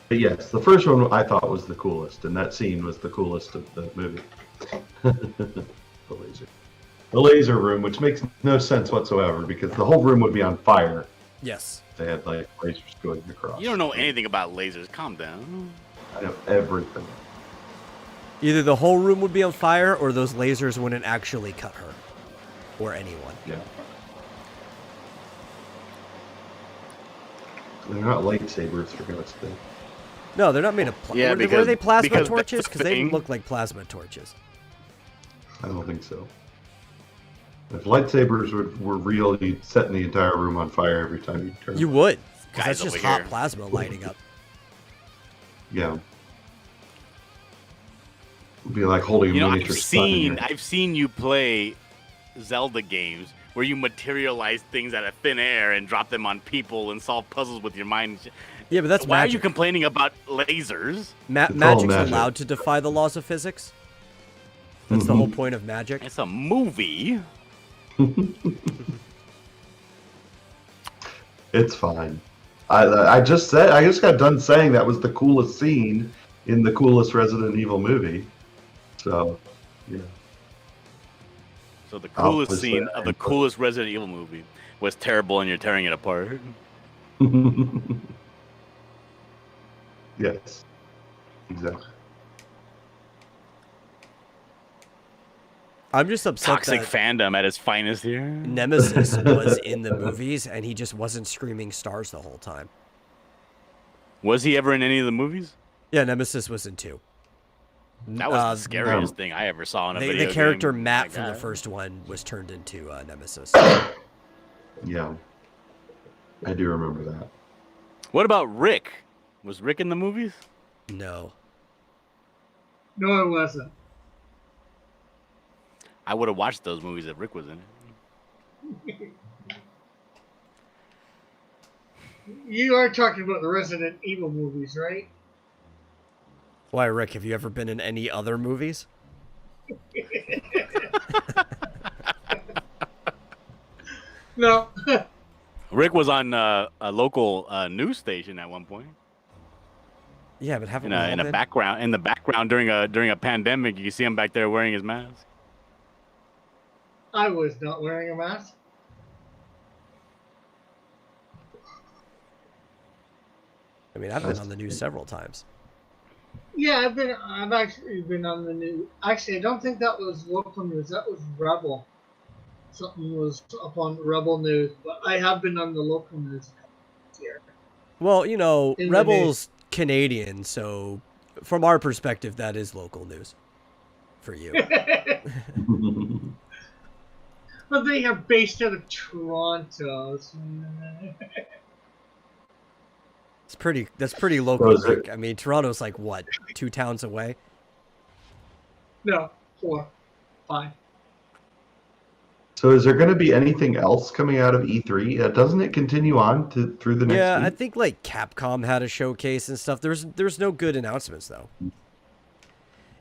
But yes, the first one I thought was the coolest, and that scene was the coolest of the movie. The laser room, which makes no sense whatsoever because the whole room would be on fire. Yes. They had like lasers going across. You don't know anything about lasers. Calm down. I know everything. Either the whole room would be on fire, or those lasers wouldn't actually cut her. Or anyone. Yeah. They're not lightsabers, for God's sake. No, they're not made of Yeah, were they plasma because torches? that's the Because they thing. look like plasma torches. I don't think so. If lightsabers were real, you'd set the entire room on fire every time you turn. You would. Because Guys that's just over hot here. plasma lighting up. Yeah. It'd be like holding a You know, miniature sun in your- I've seen you play Zelda games where you materialize things out of thin air and drop them on people and solve puzzles with your mind. Yeah, but that's Why magic. are you complaining about lasers? It's all Magic's magic. allowed to defy the laws of physics. That's the whole point of magic. It's a movie. It's fine. I just got done saying that was the coolest scene in the coolest Resident Evil movie. So, yeah. So the I'll coolest push scene that of the input. coolest Resident Evil movie was terrible and you're tearing it apart. Yes. Exactly. I'm just upset Toxic that fandom at its finest here. Nemesis was in the movies and he just wasn't screaming stars the whole time. Was he ever in any of the movies? Yeah, Nemesis was in 2. That was the scariest thing I ever saw in a video The character game. Matt My from the God. first one was turned into Nemesis. Yeah. I do remember that. What about Rick? Was Rick in the movies? No. No, it wasn't. I would have watched those movies if Rick was in it. You are talking about the Resident Evil movies, right? Why, Rick, have you ever been in any other movies? No. Rick was on a local news station at one point. Yeah, but haven't In we all a been? background, during a pandemic, you can see him back there wearing his mask. I was not wearing a mask. I mean, I've been on the news several times. Yeah, I've actually been on the news. Actually, I don't think that was local news. That was Rebel. Something was up on Rebel News, but I have been on the local news here. Well, you know, In the Rebel's Canadian, so from our perspective, that is local news for you. But they are based out of Toronto. So... That's pretty local, is it- Rick. I mean, Toronto's like, what, 2 towns away? No, 4, 5. So is there going to be anything else coming out of E3? Doesn't it continue on through the next Yeah, I week? think like Capcom had a showcase and stuff. There's no good announcements though.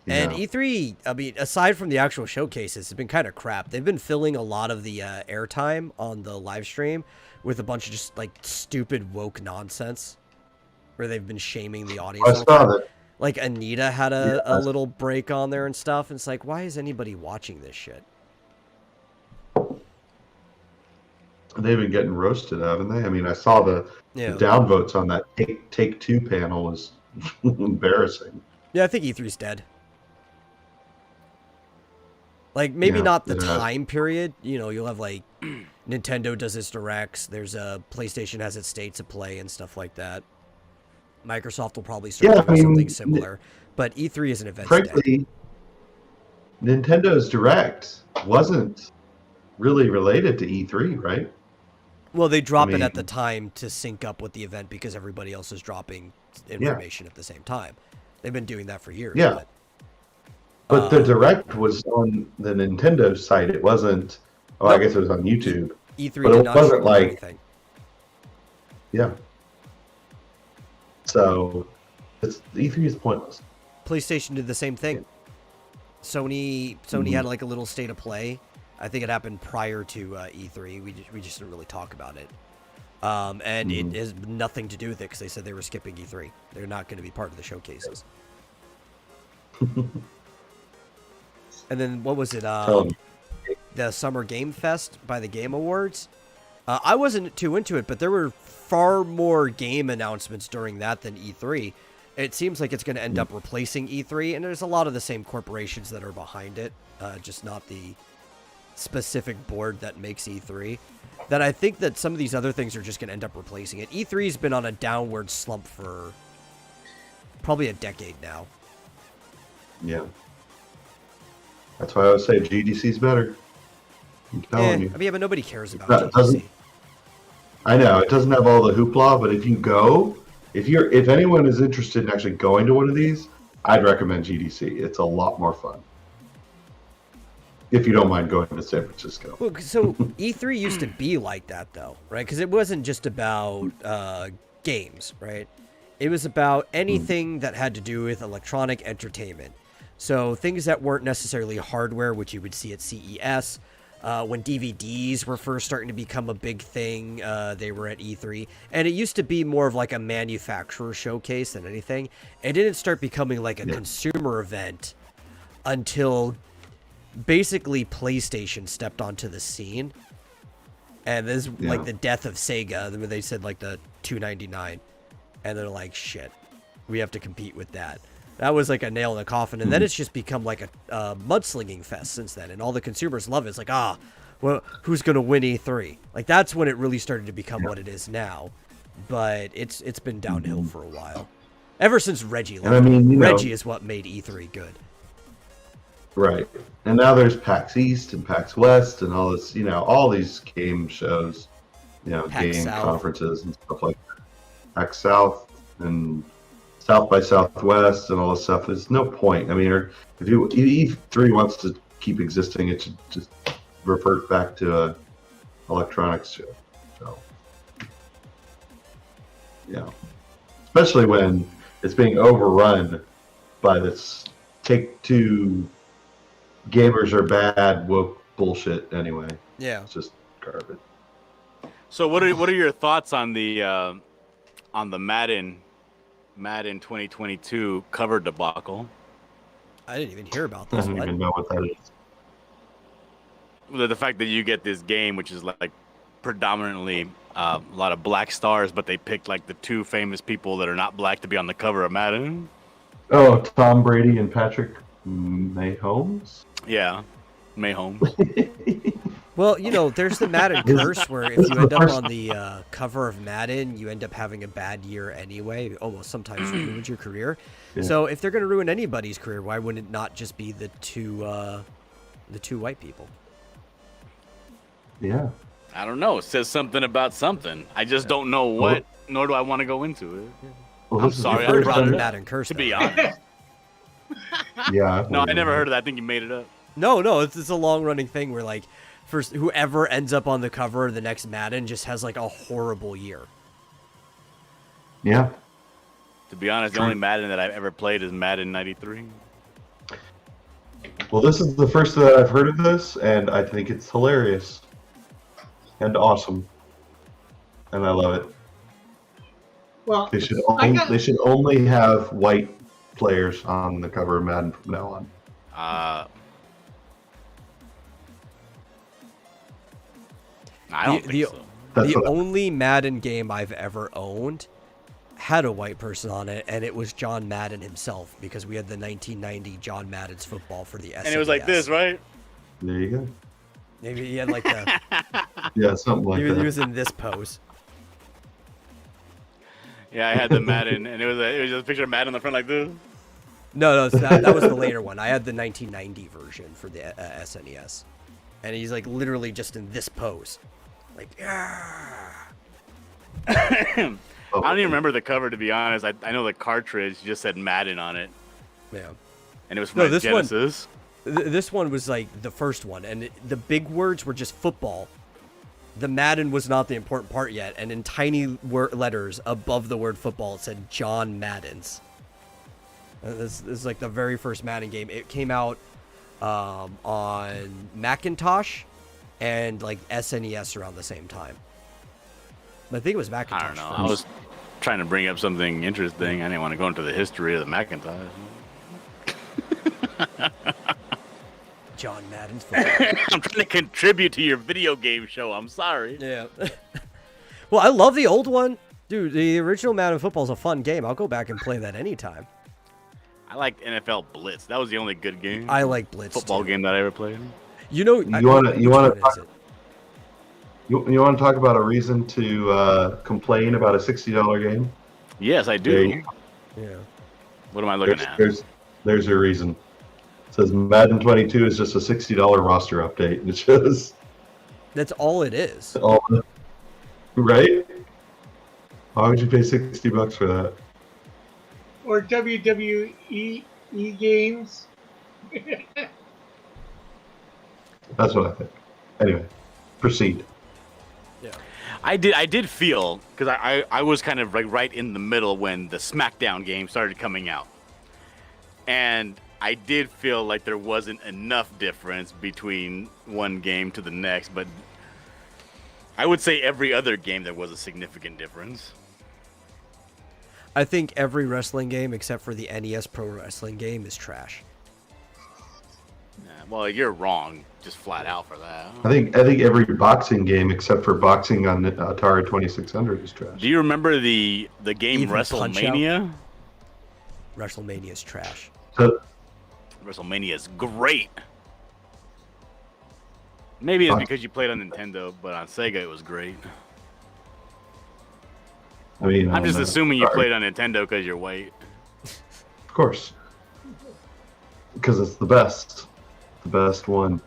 And Yeah. E3, I mean, aside from the actual showcases, it's been kind of crap. They've been filling a lot of the airtime on the live stream with a bunch of just like stupid woke nonsense, where they've been shaming the audience. I all the saw time. that. Like Anita had a little break on there and stuff. And it's like, why is anybody watching this shit? they've been getting roasted, haven't they? I mean, I saw the downvotes on that Take Two panel was embarrassing. Yeah, I think E3's dead. Like, maybe not the time period. You know, you'll have, like, Nintendo does its directs. There's a PlayStation has its states of play and stuff like that. Microsoft will probably start doing something similar. But E3 is an event. Frankly, Nintendo's direct wasn't really related to E3, right? Well, they drop it at the time to sync up with the event because everybody else is dropping information at the same time. They've been doing that for years. Yeah. But the direct was on the Nintendo site. It wasn't. Oh, I guess it was on YouTube. E3 but did it not wasn't like anything. Yeah. So, E3 is pointless. PlayStation did the same thing. Sony had like a little state of play. I think it happened prior to E3. We just didn't really talk about it. And it has nothing to do with it because they said they were skipping E3. They're not going to be part of the showcases. And then what was it? The Summer Game Fest by the Game Awards. I wasn't too into it, but there were far more game announcements during that than E3. It seems like it's going to end up replacing E3, and there's a lot of the same corporations that are behind it, just not the specific board that makes E3. That I think that some of these other things are just going to end up replacing it. E3's been on a downward slump for probably a decade now. Yeah. That's why I would say GDC's better. I'm telling you. I mean, but nobody cares about GDC. I know it doesn't have all the hoopla, but if you go, if anyone is interested in actually going to one of these, I'd recommend GDC. It's a lot more fun. If you don't mind going to San Francisco. Well, so E3 used to be like that, though, right? Because it wasn't just about games, right? It was about anything that had to do with electronic entertainment. So things that weren't necessarily hardware, which you would see at CES. When DVDs were first starting to become a big thing, they were at E3. And it used to be more of like a manufacturer showcase than anything. It didn't start becoming like a consumer event until basically PlayStation stepped onto the scene. And this is like the death of Sega, where they said like the $2.99. And they're like, shit, we have to compete with that. That was like a nail in the coffin. And then it's just become like a mudslinging fest since then. And all the consumers love it. It's like, well, who's going to win E3? Like, that's when it really started to become what it is now. But it's been downhill for a while. Ever since Reggie left. And I mean, Reggie is what made E3 good. Right. And now there's PAX East and PAX West and all this, all these game shows, game conferences and stuff like that. PAX South and South by Southwest and all this stuff. There's no point. I mean, if E3 wants to keep existing, it should just revert back to a electronics show. So, yeah. Especially when it's being overrun by this Take-Two gamers are bad woke bullshit anyway. Yeah. It's just garbage. So what are your thoughts on the Madden 2022 cover debacle? I didn't even hear about this. I don't even know what that is. The fact that you get this game, which is like predominantly a lot of black stars, but they picked like the two famous people that are not black to be on the cover of Madden. Oh, Tom Brady and Patrick Mahomes? Yeah, Mahomes. Well, there's the Madden curse where if you end up on the cover of Madden, you end up having a bad year anyway. Almost sometimes ruins your career. Yeah. So if they're going to ruin anybody's career, why wouldn't it not just be the two white people? Yeah. I don't know. It says something about something. I just don't know what, nor do I want to go into it. Well, I'm sorry, I brought it up, Madden curse, to be honest. Yeah. No, I never heard of that. I think you made it up. No, it's a long-running thing where, like, first, whoever ends up on the cover of the next Madden just has, like, a horrible year. Yeah. To be honest, the only Madden that I've ever played is Madden 93. Well, this is the first that I've heard of this, and I think it's hilarious and awesome, and I love it. Well, they should only have white players on the cover of Madden from now on. I don't think so. That's The what only Madden game I've ever owned had a white person on it, and it was John Madden himself, because we had the 1990 John Madden's football for the SNES. And it was like this, right? There you go. Maybe he had like the. Yeah, something like he that. was in this pose. Yeah, I had the Madden, and it was just a picture of Madden on the front like this. No, that was the later one. I had the 1990 version for the SNES, and he's like literally just in this pose, like yeah. I don't even remember the cover, to be honest. I know the cartridge just said Madden on it, Yeah. and it was from Genesis. This one was like the first one, and the big words were just football. The Madden was not the important part yet, and in tiny letters above the word football, it said John Madden's. This is like the very first Madden game. It came out on Macintosh and like SNES around the same time. I think it was Macintosh. I don't know. First. I was trying to bring up something interesting. I didn't want to go into the history of the Macintosh. John Madden's football. I'm trying to contribute to your video game show. I'm sorry. Yeah. Well, I love the old one. Dude, the original Madden football is a fun game. I'll go back and play that anytime. I liked NFL Blitz. That was the only good game. I like Blitz football too. game that I ever played. You know, You want to talk about a reason to complain about a $60 game? Yes, I do. There you go. Yeah. What am I looking at? There's your reason. It says Madden 22 is just a $60 roster update. It shows. That's all it is. Right? Why would you pay $60 for that? Or WWE games. That's what I think. Anyway, proceed. Yeah. I did feel, because I was kind of like right in the middle when the SmackDown game started coming out, and I did feel like there wasn't enough difference between one game to the next, but I would say every other game there was a significant difference. I think every wrestling game except for the NES Pro Wrestling game is trash. Yeah, well, you're wrong, just flat out for that. I think every boxing game except for boxing on the Atari 2600 is trash. Do you remember the game Even WrestleMania? WrestleMania is trash. So, WrestleMania is great. Maybe it's because you played on Nintendo, but on Sega it was great. I mean, I'm just on assuming you Atari, played on Nintendo because you're white. Of course. Because it's the best. The best one.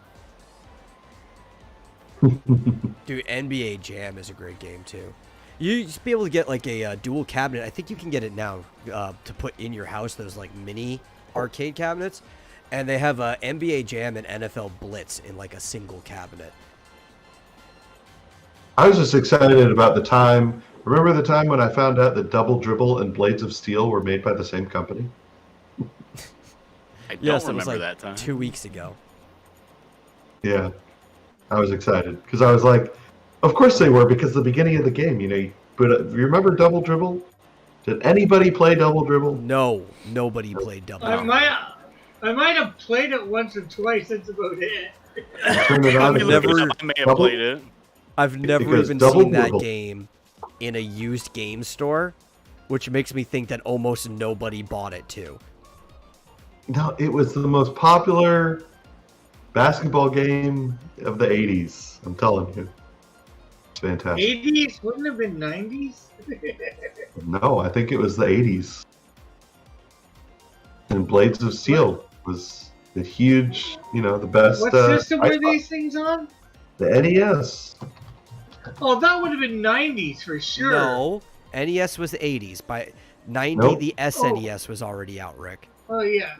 Dude, NBA Jam is a great game too. You used to be able to get like a dual cabinet. I think you can get it now to put in your house, those like mini arcade cabinets. And they have NBA Jam and NFL Blitz in like a single cabinet. I was just excited about the time. Remember the time when I found out that Double Dribble and Blades of Steel were made by the same company? I don't Yes, it remember was like that time. 2 weeks ago. Yeah. I was excited because I was like, of course they were, because the beginning of the game, you remember Double Dribble? Did anybody play Double Dribble? No, nobody played double. I might have played it once or twice. That's about it. Turn it on. I've never- I may have played it. I've never Because even Double seen that Dribble- game in a used game store, which makes me think that almost nobody bought it too. No, it was the most popular basketball game of the 80s. I'm telling you. It's fantastic. 80s? Wouldn't it have been 90s? No, I think it was the 80s. And Blades of Steel was the huge, the best. What system were these things on? The NES. Oh, that would have been 90s for sure. No, NES was the 80s. By 90, Nope. the SNES was already out, Rick. Oh, yeah.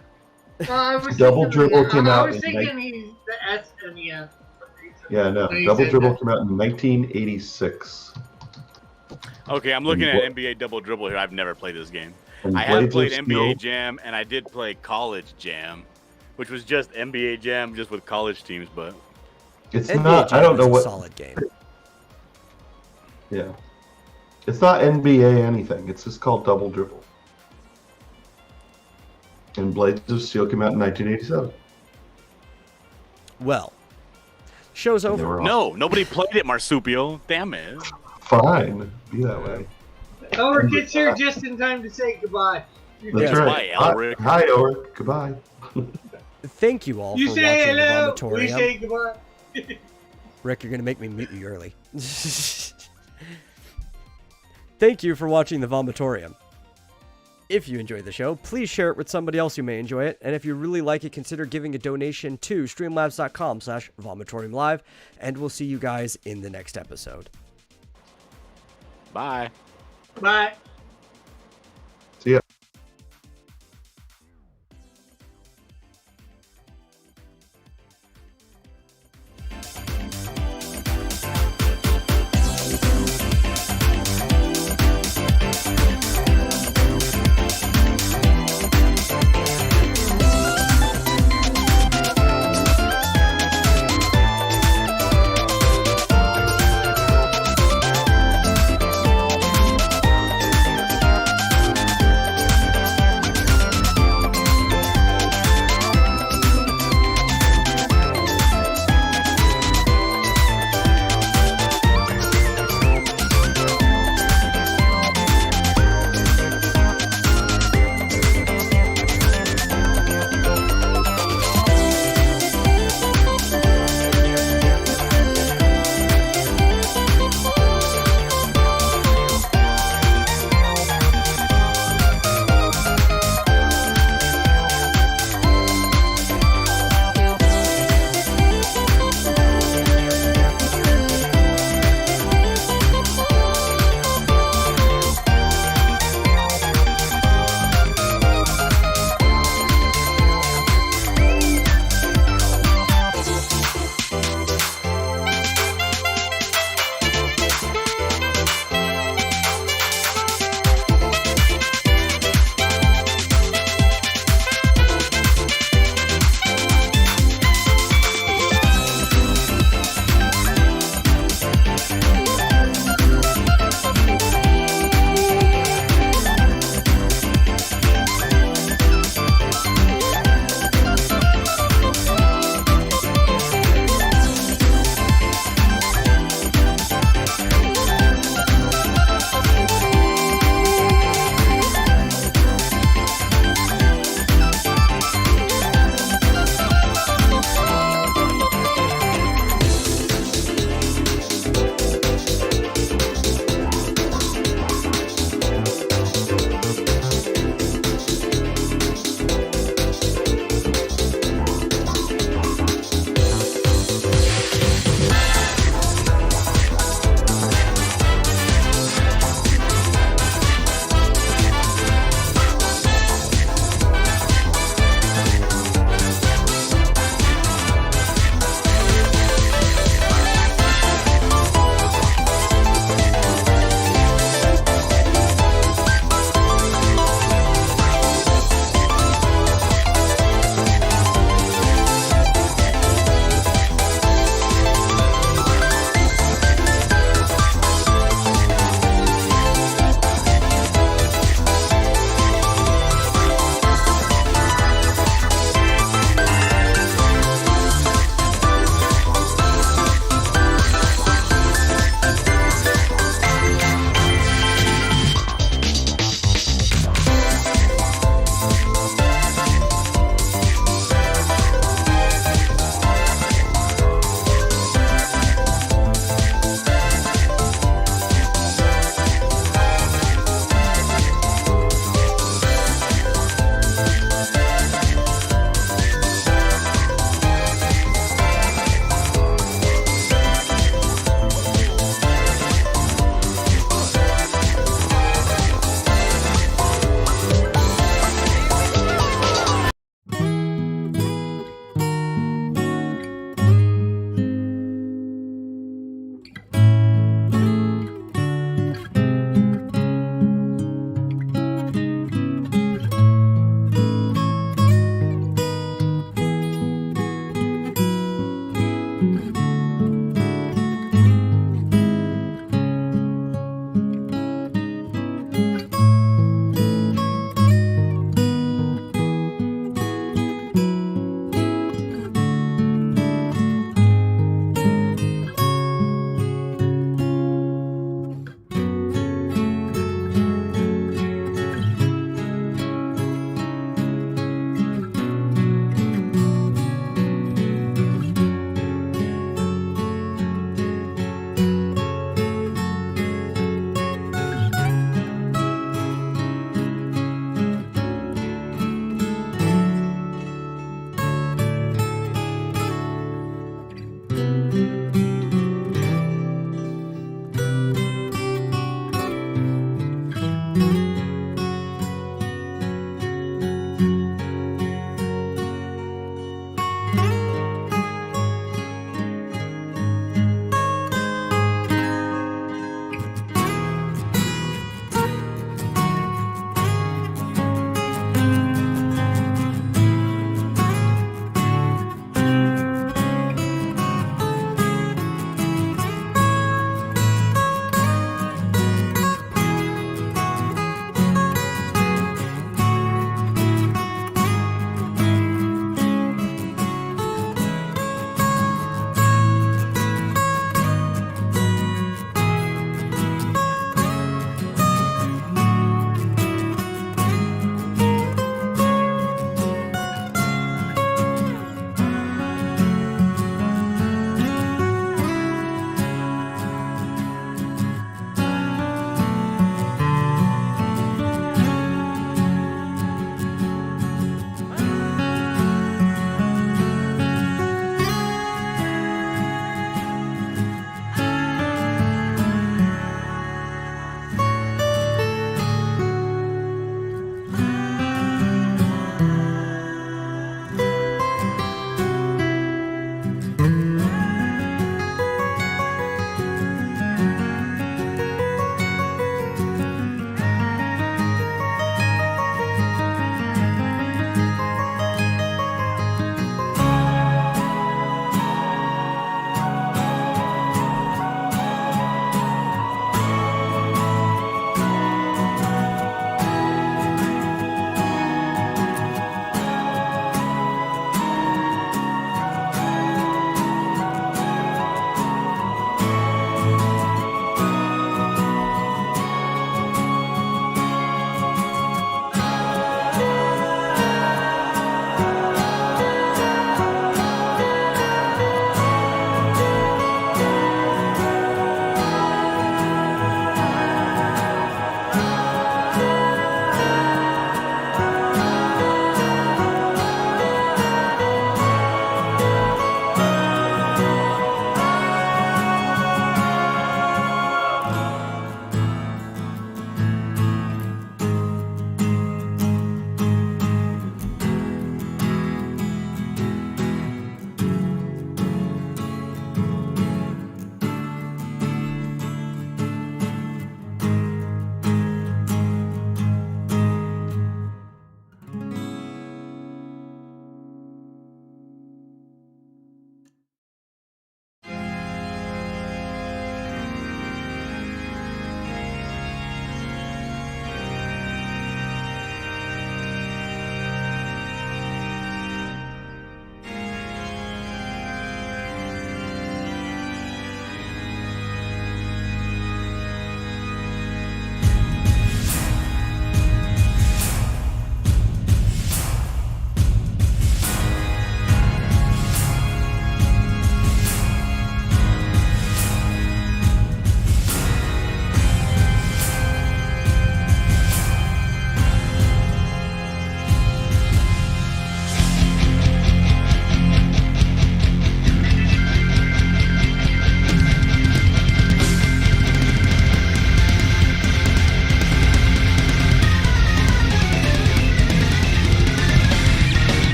I was Double thinking Dribble the- came I out was in thinking the SNES. Yeah, no. When you Double said Dribble that. came out in 1986. Okay, I'm looking And at NBA Double Dribble here. I've never played this game. And I have Blades played of NBA Steel- Jam, and I did play College Jam, which was just NBA Jam, just with college teams, but... It's NBA not. Jam I don't know was what. a solid game. Yeah. It's not NBA anything. It's just called Double Dribble. And Blades of Steel came out in 1987. Well, Show's And they over. were No, nobody played it, Marsupial. Damn it. Fine. Be that way. Elric gets here just in time to say goodbye. That's Yeah. right. Bye, Elric. Hi, Elric. Goodbye. Thank you all You for say watching hello, the we Vomitorium. say goodbye. Rick, you're gonna make me mute you early. Thank you for watching the Vomitorium. If you enjoyed the show, please share it with somebody else who may enjoy it. And if you really like it, consider giving a donation to streamlabs.com/vomitoriumlive. And we'll see you guys in the next episode. Bye. Bye.